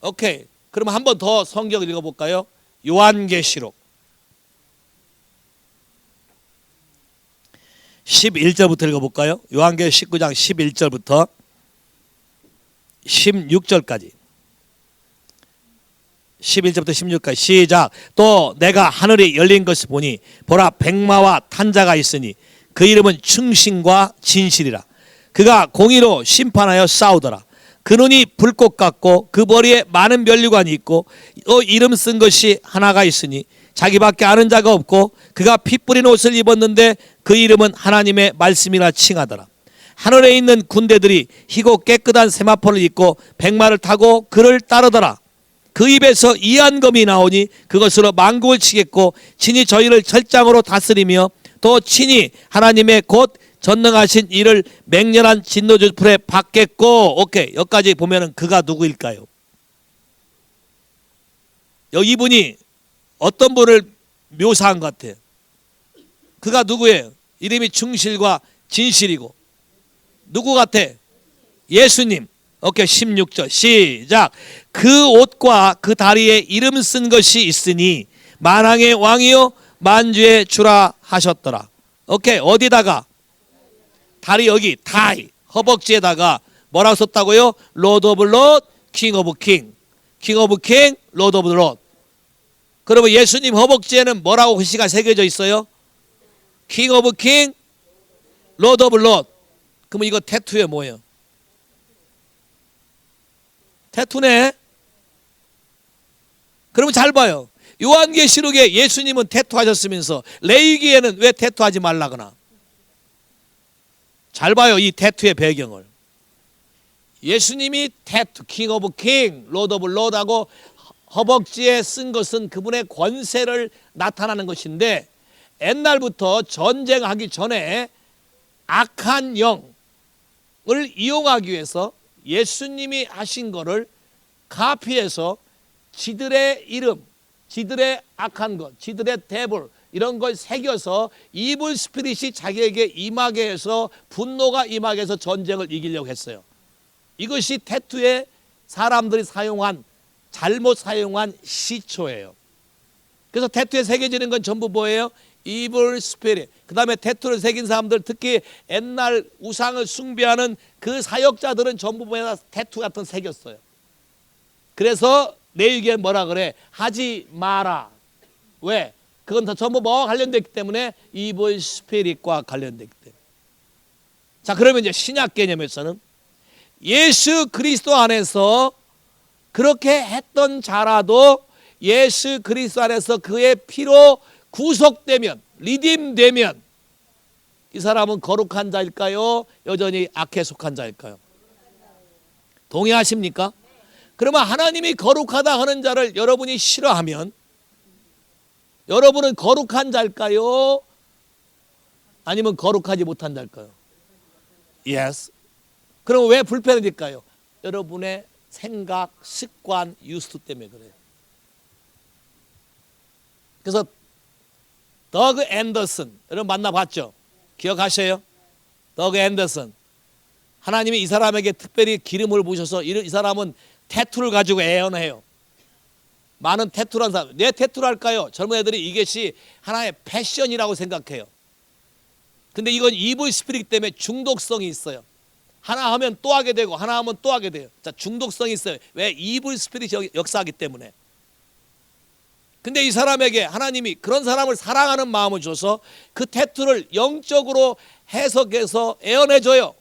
오케이. 그럼 한 번 더 성경을 읽어볼까요? 요한계시록 11절부터 읽어볼까요? 요한계시록 19장 11절부터 16절까지 11절부터 16절까지 시작. 또 내가 하늘이 열린 것을 보니 보라 백마와 탄자가 있으니 그 이름은 충신과 진실이라. 그가 공의로 심판하여 싸우더라. 그 눈이 불꽃 같고 그 머리에 많은 면류관이 있고 또 이름 쓴 것이 하나가 있으니 자기밖에 아는 자가 없고 그가 피 뿌린 옷을 입었는데 그 이름은 하나님의 말씀이라 칭하더라. 하늘에 있는 군대들이 희고 깨끗한 세마포를 입고 백마를 타고 그를 따르더라. 그 입에서 이한검이 나오니 그것으로 만국을 치겠고 친히 저희를 철장으로 다스리며 또 친히 하나님의 곧 전능하신 이를 맹렬한 진노주 풀에 받겠고. 오케이, 여기까지 보면은 그가 누구일까요? 여기 이분이 어떤 분을 묘사한 것 같아요. 그가 누구예요? 이름이 충실과 진실이고 누구 같아? 예수님. 오케이, 16절 시작. 그 옷과 그 다리에 이름 쓴 것이 있으니 만왕의 왕이요 만주의 주라 하셨더라. 오케이, 어디다가? 다리 여기 타이 허벅지에다가 뭐라고 썼다고요? 로드 오브 로드, 킹 오브 킹. 킹 오브 킹, 로드 오브 로드. 그러면 예수님 허벅지에는 뭐라고 글씨가 새겨져 있어요? 킹 오브 킹, 로드 오브 로드. 그러면 이거 태투에 뭐예요? 태투네. 그러면 잘 봐요. 요한계시록에 예수님은 태투하셨으면서 레위기에는 왜 태투하지 말라거나. 잘 봐요, 이 태투의 배경을. 예수님이 태투, 킹 오브 킹, 로드 오브 로드하고 허벅지에 쓴 것은 그분의 권세를 나타나는 것인데, 옛날부터 전쟁하기 전에 악한 영을 이용하기 위해서 예수님이 하신 거를 카피해서 지들의 이름, 지들의 악한 것, 지들의 데블 이런 걸 새겨서 이블 스피릿이 자기에게 임하게 해서 분노가 임하게 해서 전쟁을 이기려고 했어요. 이것이 태투에 사람들이 사용한, 잘못 사용한 시초예요. 그래서 태투에 새겨지는 건 전부 뭐예요? 이블 스피릿. 그 다음에 태투를 새긴 사람들, 특히 옛날 우상을 숭배하는 그 사역자들은 전부 뭐야? 태투 같은 새겼어요. 그래서 레위기에 뭐라 그래? 하지 마라. 왜? 그건 다 전부 뭐와 관련됐기 때문에 이블 스피릿과 관련됐기 때문에. 자, 그러면 이제 신약 개념에서는 예수 그리스도 안에서 그렇게 했던 자라도 예수 그리스도 안에서 그의 피로 구속되면, 리딤되면 이 사람은 거룩한 자일까요? 여전히 악에 속한 자일까요? 동의하십니까? 그러면 하나님이 거룩하다 하는 자를 여러분이 싫어하면 여러분은 거룩한 자일까요? 아니면 거룩하지 못한 자일까요? Yes. 그럼 왜 불편해질까요? 여러분의 생각, 습관, 유스트 때문에 그래요. 그래서 더그 앤더슨, 여러분 만나봤죠? 기억하셔요? 더그 앤더슨. 하나님이 이 사람에게 특별히 기름을 부으셔서 이 사람은 태투를 가지고 애연해요. 많은 태투란 사람, 내 태투를 할까요? 젊은 애들이 이것이 하나의 패션이라고 생각해요. 근데 이건 이블 스피릿 때문에 중독성이 있어요. 하나 하면 또 하게 되고 하나 하면 또 하게 돼요. 자, 중독성이 있어요. 왜? 이블 스피릿이 역사하기 때문에. 근데 이 사람에게 하나님이 그런 사람을 사랑하는 마음을 줘서 그 태투를 영적으로 해석해서 애원해줘요.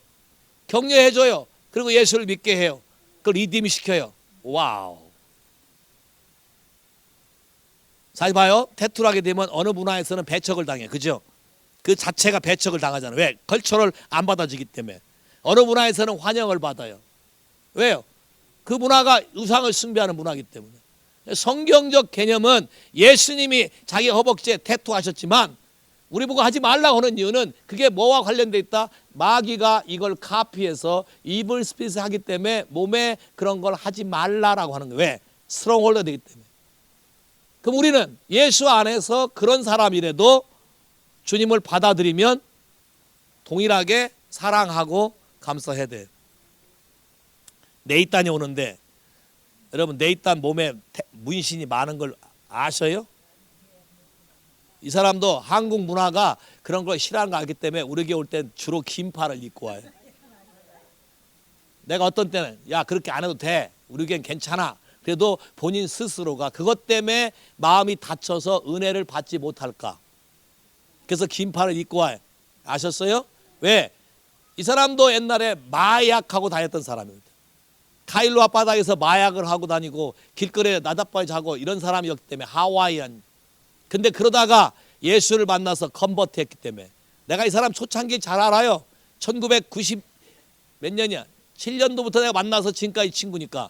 격려해줘요. 그리고 예수를 믿게 해요. 그걸 리딤 시켜요. 와우. 잘 봐요. 태투를 하게 되면 어느 문화에서는 배척을 당해요. 그죠? 그 자체가 배척을 당하잖아요. 왜? 컬처를 안 받아주기 때문에. 어느 문화에서는 환영을 받아요. 왜요? 그 문화가 우상을 숭배하는 문화이기 때문에. 성경적 개념은 예수님이 자기 허벅지에 태투하셨지만 우리 보고 하지 말라고 하는 이유는 그게 뭐와 관련돼 있다? 마귀가 이걸 카피해서 이블 스피릿을 하기 때문에 몸에 그런 걸 하지 말라라고 하는 거예요. 왜? 스트롱홀더 되기 때문에. 그럼 우리는 예수 안에서 그런 사람이라도 주님을 받아들이면 동일하게 사랑하고 감사해야 돼요. 네이단이 오는데 여러분 네이단 몸에 문신이 많은 걸 아셔요? 이 사람도 한국 문화가 그런 걸 싫어하는 거 알기 때문에 우리에게 올 땐 주로 긴팔을 입고 와요. 내가 어떤 때는 야 그렇게 안 해도 돼. 우리에겐 괜찮아. 그래도 본인 스스로가 그것 때문에 마음이 다쳐서 은혜를 받지 못할까. 그래서 긴팔을 입고 와요. 아셨어요? 왜? 이 사람도 옛날에 마약하고 다녔던 사람입니다. 카일로아 바닥에서 마약을 하고 다니고 길거리에 나다바에 자고 이런 사람이었기 때문에 하와이안. 근데 그러다가 예수를 만나서 컨버트했기 때문에 내가 이 사람 초창기 잘 알아요. 1990 몇 년이야? 7년도부터 내가 만나서 지금까지 친구니까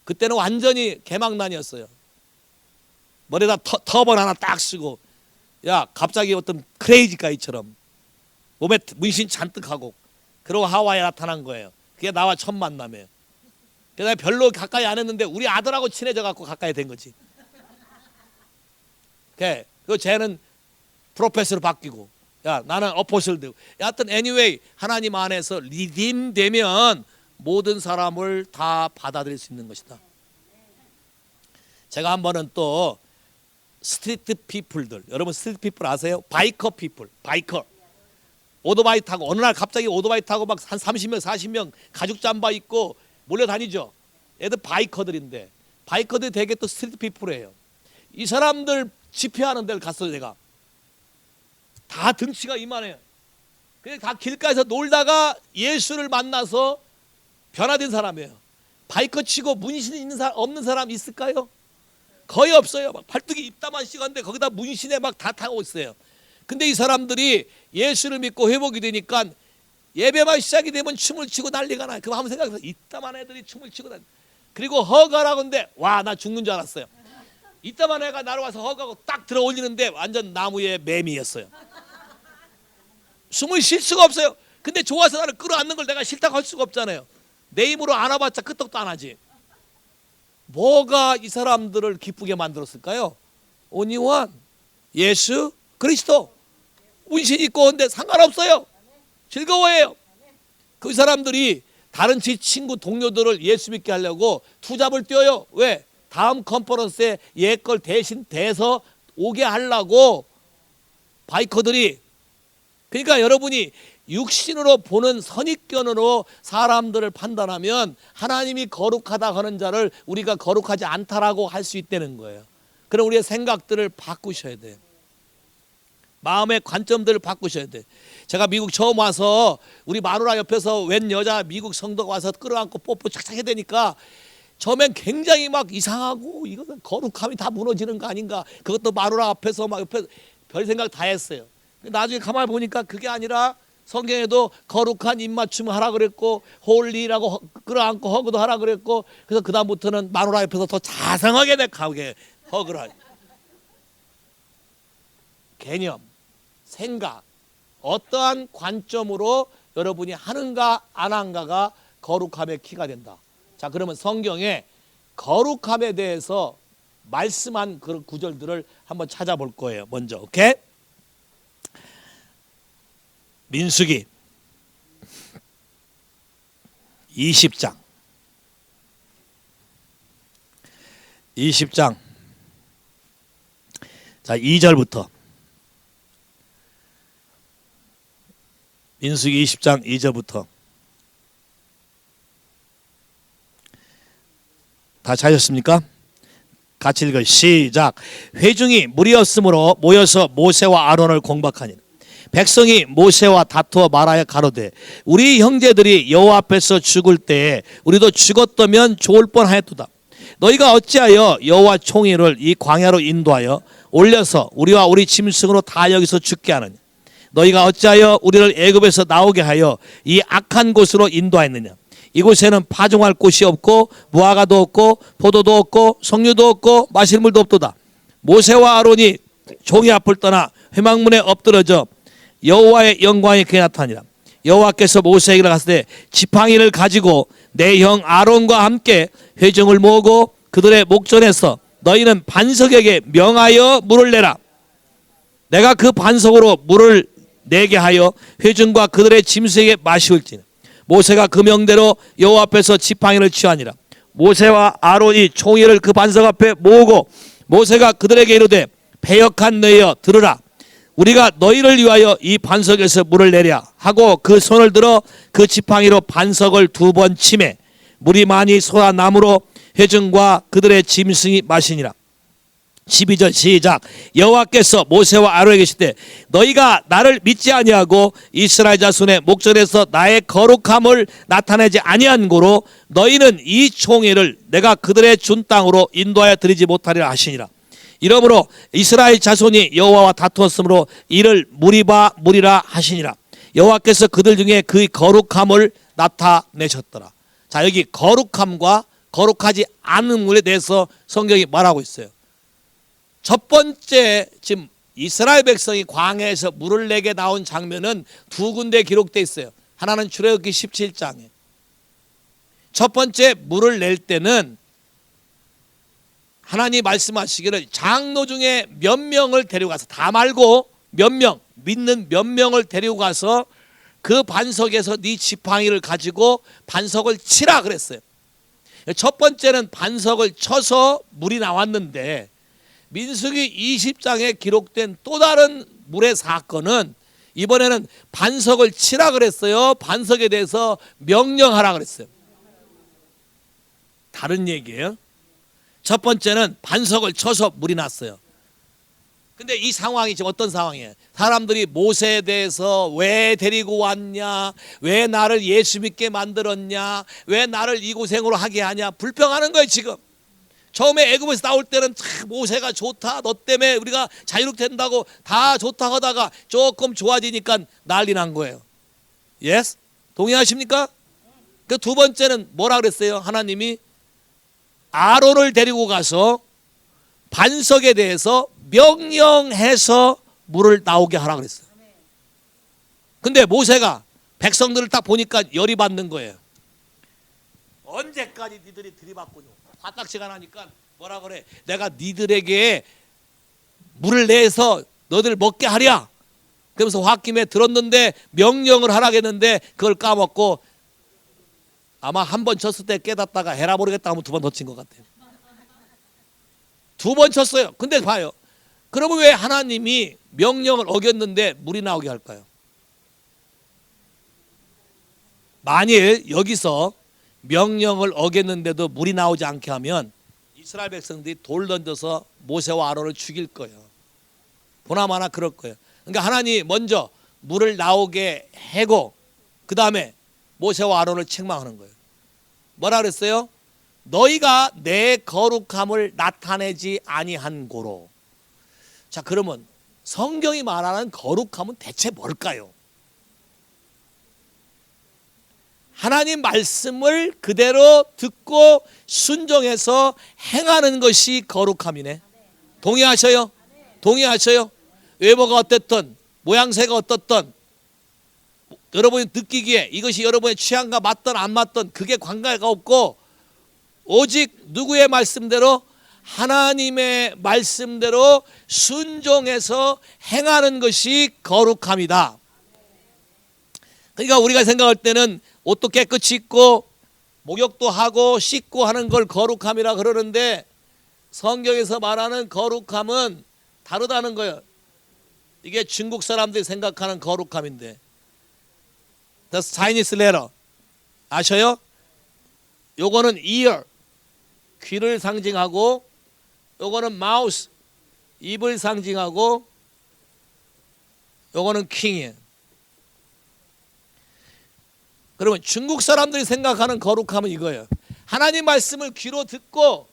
그때는 완전히 개망난이었어요. 머리에다 터번 하나 딱 쓰고 야 갑자기 어떤 크레이지 가이처럼 몸에 문신 잔뜩 하고 그러고 하와이에 나타난 거예요. 그게 나와 첫 만남이에요. 그래서 별로 가까이 안 했는데 우리 아들하고 친해져 갖고 가까이 된 거지. 그 쟤는 프로페서로 바뀌고, 야 나는 어포슬 되고, 여하튼 anyway 하나님 안에서 리딤 되면 모든 사람을 다 받아들일 수 있는 것이다. 제가 한 번은 또 스트리트 피플들, 여러분 스트리트 피플 아세요? 바이커 피플, 바이커. 오토바이 타고 어느 날 갑자기 오토바이 타고 막 한 30명 40명 가죽 잠바 입고 몰려다니죠. 얘들 바이커들인데, 바이커들이 되게 또 스트리트 피플이에요. 이 사람들 집회하는 데를 갔어요. 제가 다 등치가 이만해요. 그냥 다 길가에서 놀다가 예수를 만나서 변화된 사람이에요. 바이커 치고 문신 있는 사람 없는 사람 있을까요? 거의 없어요. 막 팔뚝이 입다만 씩한데 거기다 문신에 막 다 타고 있어요. 근데 이 사람들이 예수를 믿고 회복이 되니까 예배만 시작이 되면 춤을 추고 난리가 나요. 그럼 한번 생각해서 이따만 애들이 춤을 추고 다니. 그리고 허가라고 하는데 와, 나 죽는 줄 알았어요. 이따만 애가 나를 와서 허가고 딱 들어 올리는데 완전 나무의 매미였어요. 숨을 쉴 수가 없어요. 근데 좋아서 나를 끌어안는 걸 내가 싫다고 할 수가 없잖아요. 내 힘으로 안아봤자 끄떡도 안 하지. 뭐가 이 사람들을 기쁘게 만들었을까요? Only one, 예수 그리스도. 문신 있고 온데 상관없어요. 즐거워해요. 그 사람들이 다른 제 친구 동료들을 예수 믿게 하려고 투잡을 뛰어요. 왜? 다음 컨퍼런스에 얘 걸 대신 대서 오게 하려고. 바이커들이. 그러니까 여러분이 육신으로 보는 선입견으로 사람들을 판단하면 하나님이 거룩하다 하는 자를 우리가 거룩하지 않다라고 할 수 있다는 거예요. 그럼 우리의 생각들을 바꾸셔야 돼요. 마음의 관점들을 바꾸셔야 돼. 제가 미국 처음 와서 우리 마누라 옆에서 웬 여자 미국 성도가 와서 끌어안고 뽀뽀 착착 해야 되니까 처음엔 굉장히 막 이상하고 이거는 거룩함이 다 무너지는 거 아닌가. 그것도 마누라 앞에서 막 옆에 별 생각 다 했어요. 나중에 가만히 보니까 그게 아니라 성경에도 거룩한 입맞춤 하라 그랬고 홀리라고 끌어안고 허그도 하라 그랬고, 그래서 그 다음부터는 마누라 옆에서 더 자상하게 내가게 허그를 하죠. 개념, 생각, 어떠한 관점으로 여러분이 하는가 안 하는가가 거룩함의 키가 된다. 자, 그러면 성경에 거룩함에 대해서 말씀한 그런 구절들을 한번 찾아볼 거예요. 먼저, 오케이? 민수기 20장 자 2절부터 민수기 20장 2절부터 다 찾으셨습니까? 같이 읽어 시작. 회중이 무리였으므로 모여서 모세와 아론을 공박하니 백성이 모세와 다투어 말하여 가로되 우리 형제들이 여호와 앞에서 죽을 때에 우리도 죽었다면 좋을 뻔하였도다. 너희가 어찌하여 여호와 총회를 이 광야로 인도하여 올려서 우리와 우리 짐승으로 다 여기서 죽게 하느냐. 너희가 어찌하여 우리를 애굽에서 나오게 하여 이 악한 곳으로 인도하였느냐. 이곳에는 파종할 곳이 없고 무화과도 없고 포도도 없고 석류도 없고 마실 물도 없도다. 모세와 아론이 종이 앞을 떠나 회막문에 엎드러져 여호와의 영광이 그에 나타나니라. 여호와께서 모세에게 가시되 지팡이를 가지고 내 형 아론과 함께 회중을 모으고 그들의 목전에서 너희는 반석에게 명하여 물을 내라. 내가 그 반석으로 물을 내게 하여 회중과 그들의 짐승에게 마시울지니. 모세가 그 명대로 여호와 앞에서 지팡이를 취하니라. 모세와 아론이 총회를 그 반석 앞에 모으고 모세가 그들에게 이르되 패역한 너희여 들으라. 우리가 너희를 위하여 이 반석에서 물을 내랴 하고 그 손을 들어 그 지팡이로 반석을 2번 치매 물이 많이 솟아나므로 회중과 그들의 짐승이 마시니라. 12절 시작. 여호와께서 모세와 아론에게 계시되 너희가 나를 믿지 아니하고 이스라엘 자손의 목전에서 나의 거룩함을 나타내지 아니한 고로 너희는 이 총회를 내가 그들의 준 땅으로 인도하여 드리지 못하리라 하시니라. 이러므로 이스라엘 자손이 여호와와 다투었으므로 이를 무리라 하시니라. 여호와께서 그들 중에 그 거룩함을 나타내셨더라. 자, 여기 거룩함과 거룩하지 않음에 대해서 성경이 말하고 있어요. 첫 번째, 지금 이스라엘 백성이 광야에서 물을 내게 나온 장면은 2군데 기록되어 있어요. 하나는 출애굽기 17장에. 첫 번째 물을 낼 때는 하나님 말씀하시기를 장로 중에 몇 명을 데리고 가서, 다 말고 몇 명, 믿는 몇 명을 데리고 가서 그 반석에서 네 지팡이를 가지고 반석을 치라 그랬어요. 첫 번째는 반석을 쳐서 물이 나왔는데, 민수기 20장에 기록된 또 다른 물의 사건은 이번에는 반석을 치라 그랬어요. 반석에 대해서 명령하라 그랬어요. 다른 얘기예요. 첫 번째는 반석을 쳐서 물이 났어요. 근데 이 상황이 지금 어떤 상황이에요? 사람들이 모세에 대해서 왜 데리고 왔냐, 왜 나를 예수 믿게 만들었냐, 왜 나를 이 고생으로 하게 하냐, 불평하는 거예요. 지금 처음에 애굽에서 나올 때는 참 모세가 좋다, 너 때문에 우리가 자유롭게 된다고 다 좋다 하다가 조금 좋아지니까 난리 난 거예요. 예스? 동의하십니까? 그 두 번째는 뭐라 그랬어요? 하나님이 아론을 데리고 가서 반석에 대해서 명령해서 물을 나오게 하라 그랬어요. 근데 모세가 백성들을 딱 보니까 열이 받는 거예요. 언제까지 니들이 들이받고요? 화딱지가 나니까 뭐라 그래? 내가 니들에게 물을 내서 너들 먹게 하랴. 그러면서 홧김에 들었는데 명령을 하라겠는데 그걸 까먹고 아마 한 번 쳤을 때 깨닫다가 해라 모르겠다 하면 두 번 더 친 것 같아요. 두 번 쳤어요. 근데 봐요. 그러면 왜 하나님이 명령을 어겼는데 물이 나오게 할까요? 만일 여기서 명령을 어겼는데도 물이 나오지 않게 하면 이스라엘 백성들이 돌 던져서 모세와 아론을 죽일 거예요. 보나마나 그럴 거예요. 그러니까 하나님이 먼저 물을 나오게 해고 그 다음에 모세와 아론을 책망하는 거예요. 뭐라 그랬어요? 너희가 내 거룩함을 나타내지 아니한 고로. 자, 그러면 성경이 말하는 거룩함은 대체 뭘까요? 하나님 말씀을 그대로 듣고 순종해서 행하는 것이 거룩함이네. 동의하셔요? 동의하셔요? 외모가 어땠든 모양새가 어떻든 여러분이 느끼기에 이것이 여러분의 취향과 맞든 안 맞든 그게 관계가 없고 오직 누구의 말씀대로, 하나님의 말씀대로 순종해서 행하는 것이 거룩함이다. 그러니까 우리가 생각할 때는 옷도 깨끗이 입고 목욕도 하고 씻고 하는 걸 거룩함이라 그러는데 성경에서 말하는 거룩함은 다르다는 거예요. 이게 중국 사람들이 생각하는 거룩함인데, The Chinese letter 아셔요? 요거는 ear, 귀를 상징하고, 요거는 mouth, 입을 상징하고, 요거는 king이에요. 그러면 중국 사람들이 생각하는 거룩함은 이거예요. 하나님 말씀을 귀로 듣고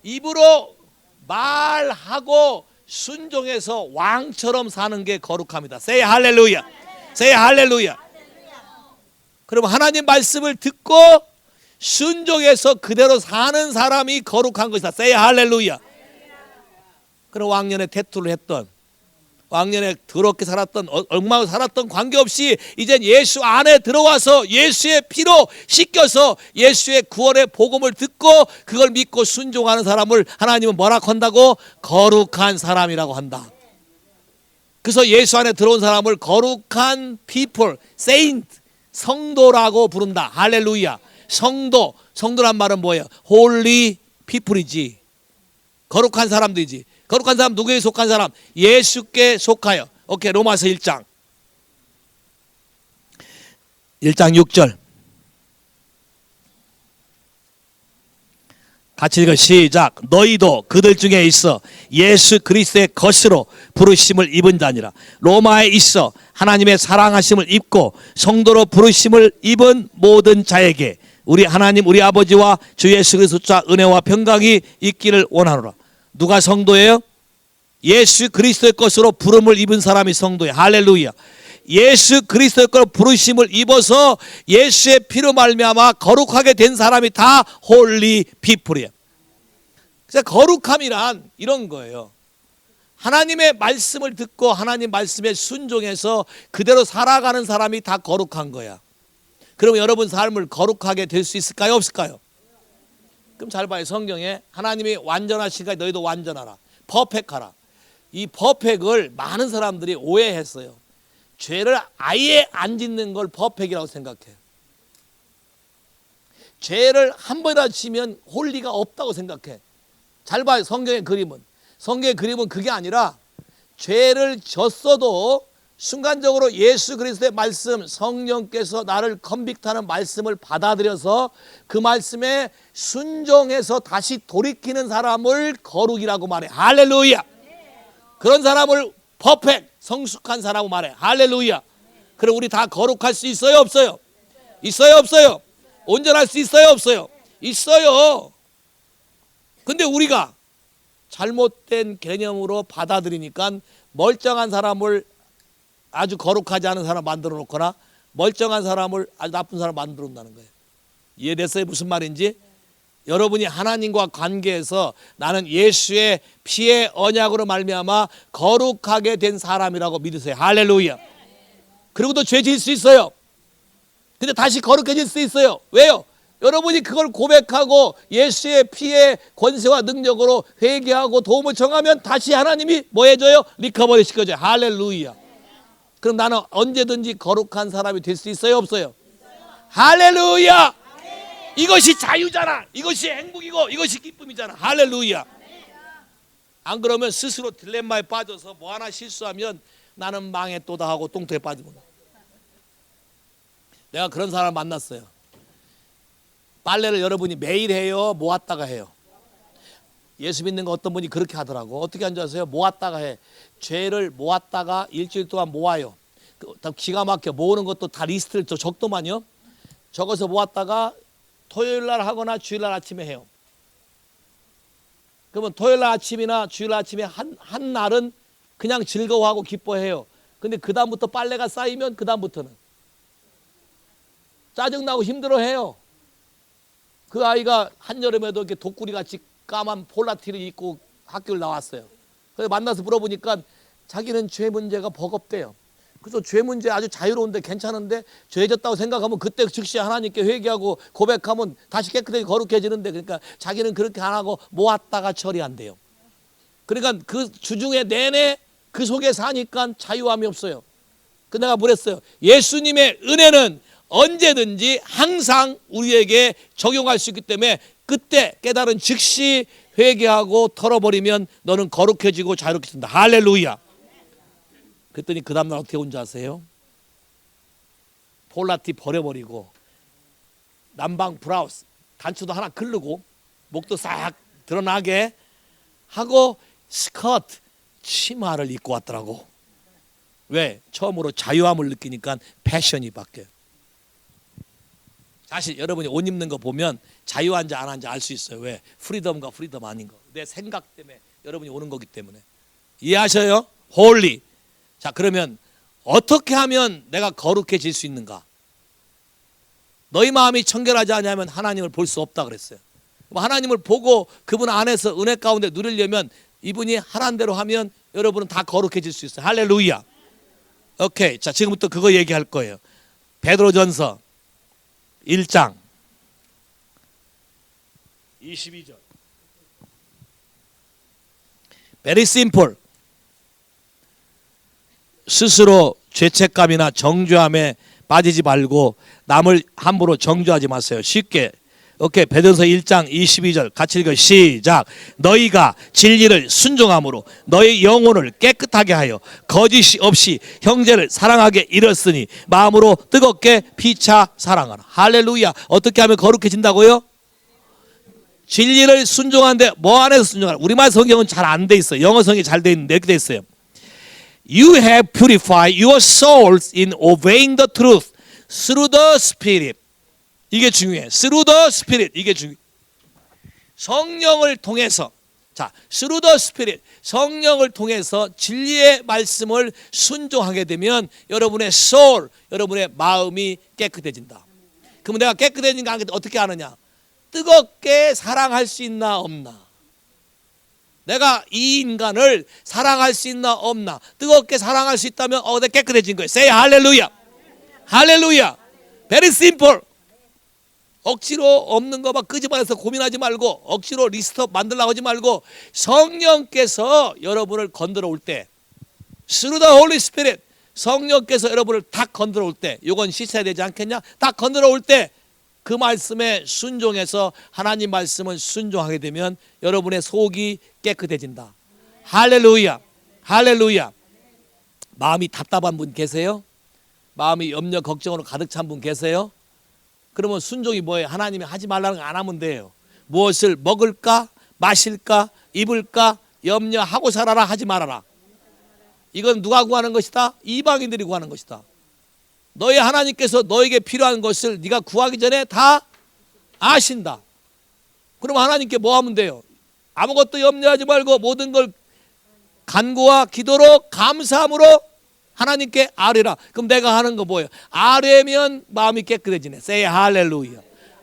입으로 말하고 순종해서 왕처럼 사는 게 거룩합니다. Say hallelujah. Say hallelujah. 그럼 하나님 말씀을 듣고 순종해서 그대로 사는 사람이 거룩한 것이다. Say hallelujah. 그럼 왕년에 태투를 했던, 왕년에 더럽게 살았던, 엉망으로 살았던 관계없이 이젠 예수 안에 들어와서 예수의 피로 씻겨서 예수의 구원의 복음을 듣고 그걸 믿고 순종하는 사람을 하나님은 뭐라고 한다고? 거룩한 사람이라고 한다. 그래서 예수 안에 들어온 사람을 거룩한 people, saint, 성도라고 부른다. 할렐루야. 성도, 성도란 말은 뭐예요? holy people이지. 거룩한 사람들이지. 거룩한 사람 누구에 속한 사람? 예수께 속하여. 오케이, 로마서 1장 6절 같이 읽어. 시작. 너희도 그들 중에 있어 예수 그리스도의 것으로 부르심을 입은 자니라. 로마에 있어 하나님의 사랑하심을 입고 성도로 부르심을 입은 모든 자에게 우리 하나님 우리 아버지와 주 예수 그리스도와 은혜와 평강이 있기를 원하노라. 누가 성도예요? 예수 그리스도의 것으로 부름을 입은 사람이 성도예요. 할렐루야. 예수 그리스도의 것으로 부르심을 입어서 예수의 피로 말미암아 거룩하게 된 사람이 다 홀리 피플이에요. 그래서 거룩함이란 이런 거예요. 하나님의 말씀을 듣고 하나님 말씀에 순종해서 그대로 살아가는 사람이 다 거룩한 거야. 그러면 여러분 삶을 거룩하게 될 수 있을까요? 없을까요? 그럼 잘 봐요. 성경에 하나님이 완전하시니까 너희도 완전하라. 퍼펙하라. 이 퍼펙을 많은 사람들이 오해했어요. 죄를 아예 안 짓는 걸 퍼펙이라고 생각해요. 죄를 한 번이라도 지면 홀리가 없다고 생각해. 잘 봐요. 성경의 그림은. 성경의 그림은 그게 아니라 죄를 졌어도 순간적으로 예수 그리스도의 말씀, 성령께서 나를 컨빅트하는 말씀을 받아들여서 그 말씀에 순종해서 다시 돌이키는 사람을 거룩이라고 말해. 할렐루야. 그런 사람을 퍼펙트, 성숙한 사람이라고 말해. 할렐루야. 그럼 우리 다 거룩할 수 있어요, 없어요? 있어요, 없어요? 온전할 수 있어요, 없어요? 있어요. 근데 우리가 잘못된 개념으로 받아들이니까 멀쩡한 사람을 아주 거룩하지 않은 사람 만들어 놓거나 멀쩡한 사람을 아주 나쁜 사람 만들어 놓는다는 거예요. 이해됐어요? 무슨 말인지? 여러분이 하나님과 관계에서 나는 예수의 피의 언약으로 말미암아 거룩하게 된 사람이라고 믿으세요. 할렐루야. 그리고도 죄 지을 수 있어요. 근데 다시 거룩해질 수 있어요. 왜요? 여러분이 그걸 고백하고 예수의 피의 권세와 능력으로 회개하고 도움을 청하면 다시 하나님이 뭐 해줘요? 리커버리 시켜줘요. 할렐루야. 그럼 나는 언제든지 거룩한 사람이 될 수 있어요, 없어요? 할렐루야. 이것이 자유잖아. 이것이 행복이고 이것이 기쁨이잖아. 할렐루야. 안 그러면 스스로 딜레마에 빠져서 뭐 하나 실수하면 나는 망했도다 하고 똥통에 빠지고. 내가 그런 사람을 만났어요. 빨래를 여러분이 매일 해요, 모았다가 해요? 예수 믿는 거 어떤 분이 그렇게 하더라고. 어떻게 하는 줄 아세요? 모았다가 해. 죄를 모았다가 일주일 동안 모아요. 기가 막혀. 모으는 것도 다 리스트를 적더만요. 적어서 모았다가 토요일 날 하거나 주일 날 아침에 해요. 그러면 토요일 날 아침이나 주일 날 아침에 한 날은 그냥 즐거워하고 기뻐해요. 근데 그 다음부터 빨래가 쌓이면 그 다음부터는 짜증나고 힘들어해요. 그 아이가 한여름에도 이렇게 독구리같이 까만 폴라티를 입고 학교를 나왔어요. 그래서 만나서 물어보니까 자기는 죄 문제가 버겁대요. 그래서 죄 문제 아주 자유로운데 괜찮은데 죄졌다고 생각하면 그때 즉시 하나님께 회개하고 고백하면 다시 깨끗하게 거룩해지는데, 그러니까 자기는 그렇게 안 하고 모았다가 처리한대요. 그러니까 그 주중에 내내 그 속에 사니까 자유함이 없어요. 그 내가 물었어요. 예수님의 은혜는 언제든지 항상 우리에게 적용할 수 있기 때문에 그때 깨달은 즉시 회개하고 털어버리면 너는 거룩해지고 자유롭게 된다. 할렐루야. 그랬더니 그 다음날 어떻게 온 줄 아세요? 폴라티 버려버리고 남방 브라우스 단추도 하나 긁고 목도 싹 드러나게 하고 스커트 치마를 입고 왔더라고. 왜? 처음으로 자유함을 느끼니까 패션이 바뀌어요. 사실 여러분이 옷 입는 거 보면 자유한지 안 한지 알 수 있어요. 왜? 프리덤과 프리덤 아닌 거. 내 생각 때문에 여러분이 오는 거기 때문에. 이해하셔요? 홀리. 자, 그러면 어떻게 하면 내가 거룩해질 수 있는가? 너희 마음이 청결하지 않으면 하나님을 볼 수 없다 그랬어요. 하나님을 보고 그분 안에서 은혜 가운데 누리려면 이분이 하라는 대로 하면 여러분은 다 거룩해질 수 있어요. 할렐루야. 오케이. 자, 지금부터 그거 얘기할 거예요. 베드로전서 1장 22절. Very simple. 스스로 죄책감이나 정죄함에 빠지지 말고 남을 함부로 정죄하지 마세요. 쉽게. 오케이. 베드로서 1장 22절 같이 읽어요. 시작. 너희가 진리를 순종함으로 너희 영혼을 깨끗하게 하여 거짓이 없이 형제를 사랑하게 이뤘으니 마음으로 뜨겁게 피차 사랑하라. 할렐루야. 어떻게 하면 거룩해진다고요? 진리를 순종하는데 뭐 안에서 순종하라? 우리말 성경은 잘 안 돼 있어요. 영어 성경이 잘 돼 있는데 이렇게 돼 있어요. You have purified your souls in obeying the truth through the Spirit. 이게 중요해. Through the Spirit. 이게 중요해. 성령을 통해서, 자, through the Spirit. 성령을 통해서 진리의 말씀을 순종하게 되면 여러분의 soul, 여러분의 마음이 깨끗해진다. 그러면 내가 깨끗해진가 어떻게 아느냐? 뜨겁게 사랑할 수 있나 없나? 내가 이 인간을 사랑할 수 있나 없나? 뜨겁게 사랑할 수 있다면 내가 깨끗해진 거예요. Say 할렐루야. 할렐루야. Very simple. 억지로 없는 거 막 끄집어내서 고민하지 말고 억지로 리스트 만들려고 하지 말고 성령께서 여러분을 건드려 올 때 through the Holy Spirit 성령께서 여러분을 딱 건드려 올 때 이건 씻어야 되지 않겠냐? 딱 건드려 올 때 그 말씀에 순종해서 하나님 말씀을 순종하게 되면 여러분의 속이 깨끗해진다. 할렐루야. 할렐루야. 마음이 답답한 분 계세요? 마음이 염려 걱정으로 가득 찬 분 계세요? 그러면 순종이 뭐예요? 하나님이 하지 말라는 거 안 하면 돼요. 무엇을 먹을까 마실까 입을까 염려하고 살아라 하지 말아라. 이건 누가 구하는 것이다? 이방인들이 구하는 것이다. 너희 하나님께서 너에게 필요한 것을 네가 구하기 전에 다 아신다. 그럼 하나님께 뭐 하면 돼요? 아무것도 염려하지 말고 모든 걸 간구와 기도로 감사함으로 하나님께 아뢰라. 그럼 내가 하는 거 뭐예요? 아뢰면 마음이 깨끗해지네. Say 할렐루야.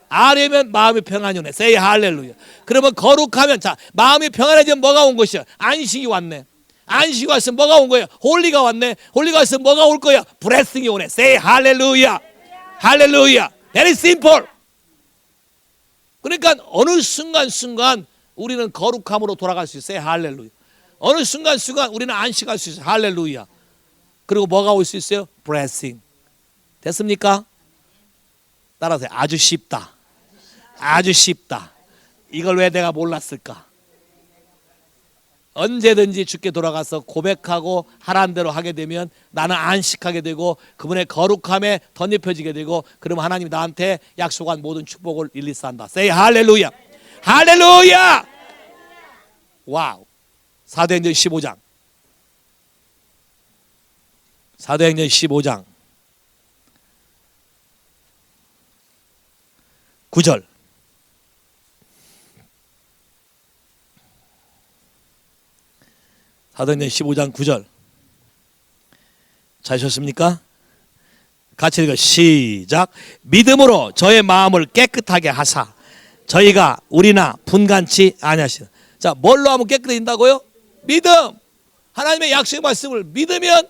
아뢰면 마음이 평안이 오네. Say 할렐루야. 그러면 거룩하면 자 마음이 평안해지면 뭐가 온 것이야? 안식이 왔네. 안식이 왔으면 뭐가 온 거야? 홀리가 왔네. 홀리가 왔으면 뭐가 올 거야? 브레싱이 오네. Say 할렐루야. 할렐루야. Very simple. 그러니까 어느 순간 우리는 거룩함으로 돌아갈 수 있어요. Say 할렐루야. 어느 순간 우리는 안식할 수 있어요. 할렐루야. 그리고 뭐가 올 수 있어요? blessing. 됐습니까? 따라서 아주 쉽다. 아주 쉽다. 이걸 왜 내가 몰랐을까? 언제든지 주께 돌아가서 고백하고 하라는 대로 하게 되면 나는 안식하게 되고 그분의 거룩함에 덧입혀지게 되고 그러면 하나님이 나한테 약속한 모든 축복을 릴리스한다. Say 할렐루야. 할렐루야. 와우. 사도행전 15장. 사도행전 15장 9절. 사도행전 15장 9절. 찾으셨습니까? 같이 읽어 시작. 믿음으로 저의 마음을 깨끗하게 하사 저희가 우리나 분간치 아니하시나. 자, 뭘로 하면 깨끗해진다고요? 믿음. 하나님의 약속의 말씀을 믿으면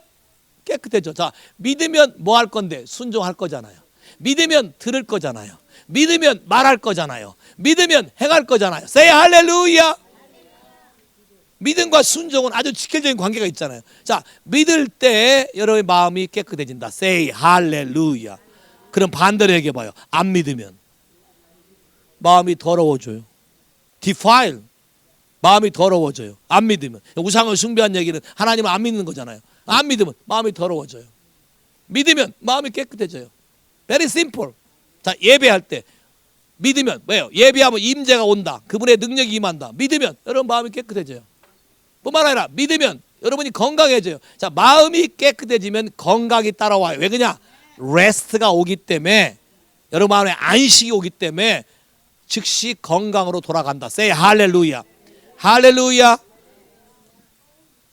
깨끗해져. 자, 믿으면 뭐 할 건데? 순종할 거잖아요. 믿으면 들을 거잖아요. 믿으면 말할 거잖아요. 믿으면 행할 거잖아요. Say 할렐루야. 믿음과 순종은 아주 직결적인 관계가 있잖아요. 자, 믿을 때 여러분의 마음이 깨끗해진다. Say 할렐루야. 그럼 반대로 얘기해봐요. 안 믿으면 마음이 더러워져요. defile. 마음이 더러워져요. 안 믿으면. 우상을 숭배한 얘기는 하나님을 안 믿는 거잖아요. 안 믿으면 마음이 더러워져요. 믿으면 마음이 깨끗해져요. Very simple. 자, 예배할 때 믿으면 왜요? 예배하면 임재가 온다. 그분의 능력이 임한다. 믿으면 여러분 마음이 깨끗해져요. 뿐만 아니라 믿으면 여러분이 건강해져요. 자, 마음이 깨끗해지면 건강이 따라와요. 왜 그러냐? 레스트가 오기 때문에 여러분 마음에 안식이 오기 때문에 즉시 건강으로 돌아간다. Say 할렐루야. 할렐루야.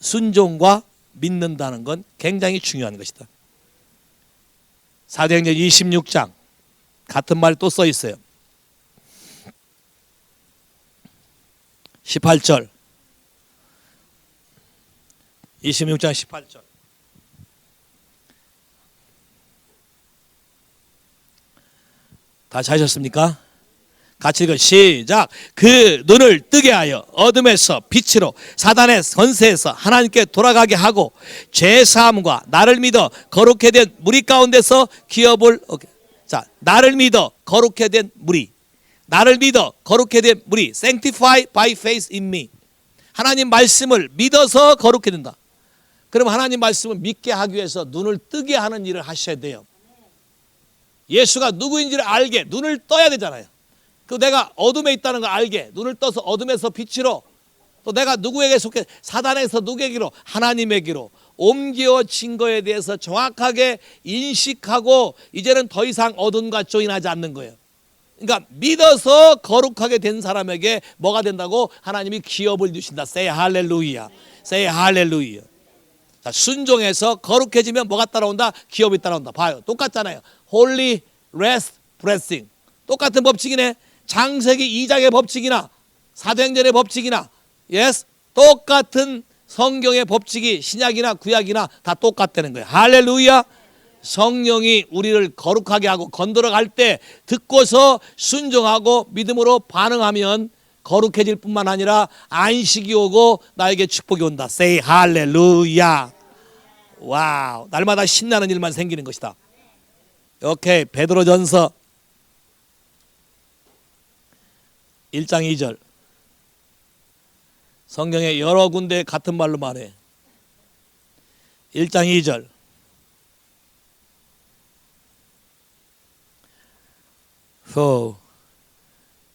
순종과 믿는다는 건 굉장히 중요한 것이다. 사도행전 26장 같은 말 또 써 있어요. 18절. 26장 18절. 다 찾으셨습니까? 같이 읽어 시작. 그 눈을 뜨게 하여 어둠에서 빛으로 사단의 권세에서 하나님께 돌아가게 하고 죄사함과 나를 믿어 거룩해 된 무리 가운데서 기업을 자, 나를 믿어 거룩해 된 무리. 나를 믿어 거룩해 된 무리. Sanctify by faith in me. 하나님 말씀을 믿어서 거룩해 된다. 그럼 하나님 말씀을 믿게 하기 위해서 눈을 뜨게 하는 일을 하셔야 돼요. 예수가 누구인지를 알게 눈을 떠야 되잖아요. 그 내가 어둠에 있다는 걸 알게 눈을 떠서 어둠에서 빛으로 또 내가 누구에게 속해 사단에서 누구에게로 하나님에게로 옮겨진 거에 대해서 정확하게 인식하고 이제는 더 이상 어둠과 조인하지 않는 거예요. 그러니까 믿어서 거룩하게 된 사람에게 뭐가 된다고? 하나님이 기업을 주신다. Say 할렐루야. Say 할렐루야. 자, 순종해서 거룩해지면 뭐가 따라온다? 기업이 따라온다. 봐요. 똑같잖아요. Holy, rest, blessing. 똑같은 법칙이네. 창세기 2장의 법칙이나 사도행전의 법칙이나 yes, 똑같은 성경의 법칙이 신약이나 구약이나 다 똑같다는 거예요. 할렐루야. 성령이 우리를 거룩하게 하고 건드려 갈 때 듣고서 순종하고 믿음으로 반응하면 거룩해질 뿐만 아니라 안식이 오고 나에게 축복이 온다. Say 할렐루야. 와우. 날마다 신나는 일만 생기는 것이다. 오케이. 베드로전서 1장 2절. 성경에 여러 군데 같은 말로 말해. 1장 2절.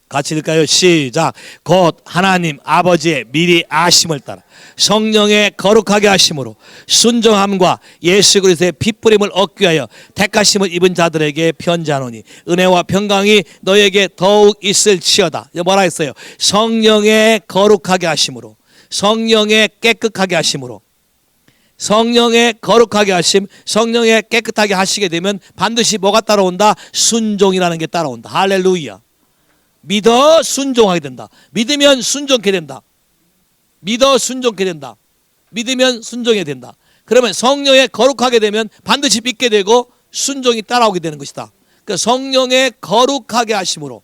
같이 읽을까요? 시작. 곧 하나님 아버지의 미리 아심을 따라 성령의 거룩하게 하심으로 순종함과 예수 그리스도의 핏부림을 얻기 위하여 택하심을 입은 자들에게 편지하노니 은혜와 평강이 너에게 더욱 있을지어다. 뭐라 했어요? 성령의 거룩하게 하심으로, 성령의 깨끗하게 하심으로. 성령의 거룩하게 하심, 성령의 깨끗하게 하시게 되면 반드시 뭐가 따라온다? 순종이라는 게 따라온다. 할렐루야. 믿어 순종하게 된다. 믿으면 순종하게 된다. 믿어 순종하게 된다. 믿으면 순종해야 된다. 그러면 성령의 거룩하게 되면 반드시 믿게 되고 순종이 따라오게 되는 것이다. 그러니까 성령의 거룩하게 하심으로,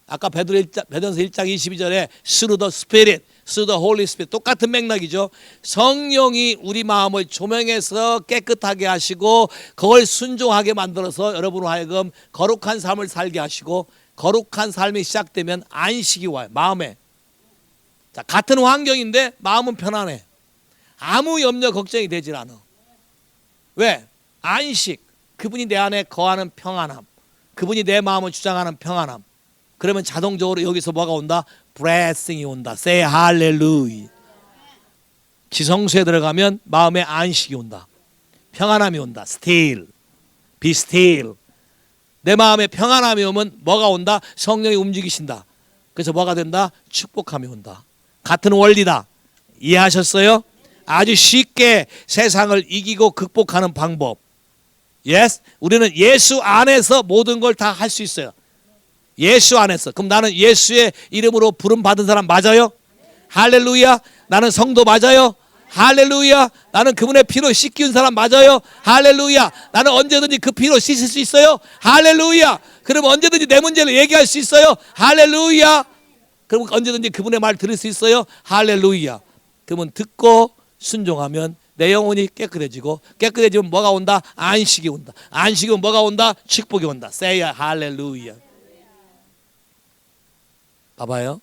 아까 베드로전서 1장 22절에 through the Spirit, through the Holy Spirit, 똑같은 맥락이죠. 성령이 우리 마음을 조명해서 깨끗하게 하시고 그걸 순종하게 만들어서 여러분으로 하여금 거룩한 삶을 살게 하시고, 거룩한 삶이 시작되면 안식이 와요. 마음에. 자, 같은 환경인데 마음은 편안해. 아무 염려 걱정이 되질 않아. 왜? 안식. 그분이 내 안에 거하는 평안함. 그분이 내 마음을 주장하는 평안함. 그러면 자동적으로 여기서 뭐가 온다? blessing이 온다. Say hallelujah. 지성소에 들어가면 마음에 안식이 온다. 평안함이 온다. Still. Be still. 내 마음에 평안함이 오면 뭐가 온다? 성령이 움직이신다. 그래서 뭐가 된다? 축복함이 온다. 같은 원리다. 이해하셨어요? 아주 쉽게 세상을 이기고 극복하는 방법. Yes? 우리는 예수 안에서 모든 걸 다 할 수 있어요. 예수 안에서. 그럼 나는 예수의 이름으로 부름 받은 사람 맞아요? 할렐루야. 나는 성도 맞아요? 할렐루야. 나는 그분의 피로 씻기운 사람 맞아요? 할렐루야. 나는 언제든지 그 피로 씻을 수 있어요? 할렐루야. 그럼 언제든지 내 문제를 얘기할 수 있어요? 할렐루야. 그럼 언제든지 그분의 말 들을 수 있어요? 할렐루야. 그러면 듣고 순종하면 내 영혼이 깨끗해지고, 깨끗해지면 뭐가 온다? 안식이 온다. 안식이 오면 뭐가 온다? 축복이 온다. Say 할렐루야. 봐봐요.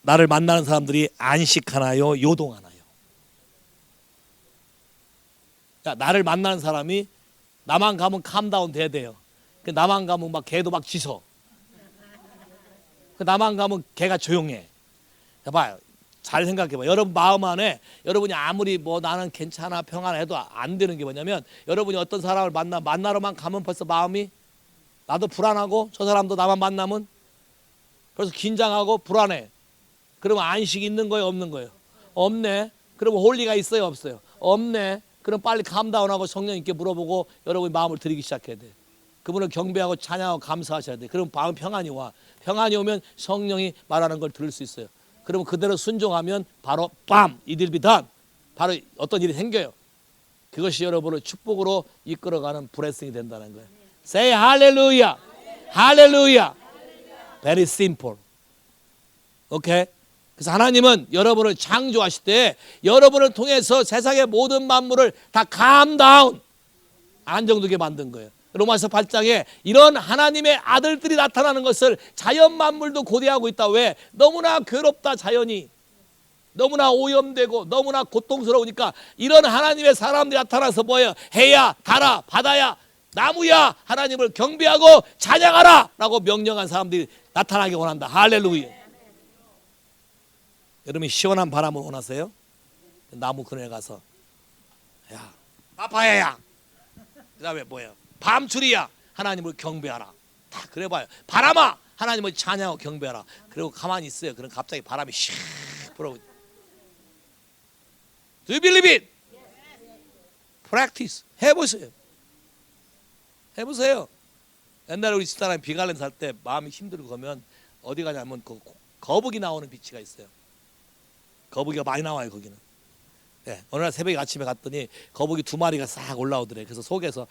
나를 만나는 사람들이 안식하나요? 요동하나요? 자, 나를 만나는 사람이 나만 가면 캄다운 돼야 돼요. 나만 가면 막 개도 막 짖어. 나만 가면 개가 조용해. 봐요. 잘 생각해봐. 여러분 마음 안에 여러분이 아무리 뭐 나는 괜찮아 평안해도 안 되는 게 뭐냐면, 여러분이 어떤 사람을 만나러만 가면 벌써 마음이, 나도 불안하고 저 사람도 나만 만나면 그래서 긴장하고 불안해. 그러면 안식이 있는 거예요, 없는 거예요? 없네. 그러면 홀리가 있어요, 없어요? 없네. 그럼 빨리 감다운하고 성령님께 물어보고 여러분이 마음을 드리기 시작해야 돼. 그분을 경배하고 찬양하고 감사하셔야 돼. 그럼 마음 평안이 와. 평안이 오면 성령이 말하는 걸 들을 수 있어요. 그러면 그대로 순종하면 바로 빰! 이들 비단! 바로 어떤 일이 생겨요. 그것이 여러분을 축복으로 이끌어가는 블레싱이 된다는 거예요. Say hallelujah! Hallelujah! Very simple. 오케이? 그래서 하나님은 여러분을 창조하실 때 여러분을 통해서 세상의 모든 만물을 다 calm 안정되게 만든 거예요. 로마서 8장에 이런 하나님의 아들들이 나타나는 것을 자연 만물도 고대하고 있다. 왜? 너무나 괴롭다, 자연이. 너무나 오염되고 너무나 고통스러우니까 이런 하나님의 사람들이 나타나서 뭐예요? 해야, 달아, 바다야, 나무야, 하나님을 경배하고 찬양하라 라고 명령한 사람들이 나타나기 원한다. 할렐루야. 여러분이 시원한 바람을 원하세요? 나무 그늘에 가서 야, 파파야야. 그 다음에 뭐예요? 밤추리야, 하나님을 경배하라. 다 그래봐요. 바람아, 하나님을 찬양하고 경배하라. 그리고 가만히 있어요. 그럼 갑자기 바람이 샥 불어오고. Do you believe it? Practice. 해보세요. 해보세요. 옛날에 우리 집사람이 비갈렌 살 때 마음이 힘들고 그러면 어디 가냐면 그 거북이 나오는 비치가 있어요. 거북이가 많이 나와요, 거기는. 네, 어느 날 새벽에 아침에 갔더니 거북이 2마리가 싹 올라오더래. 그래서 속에서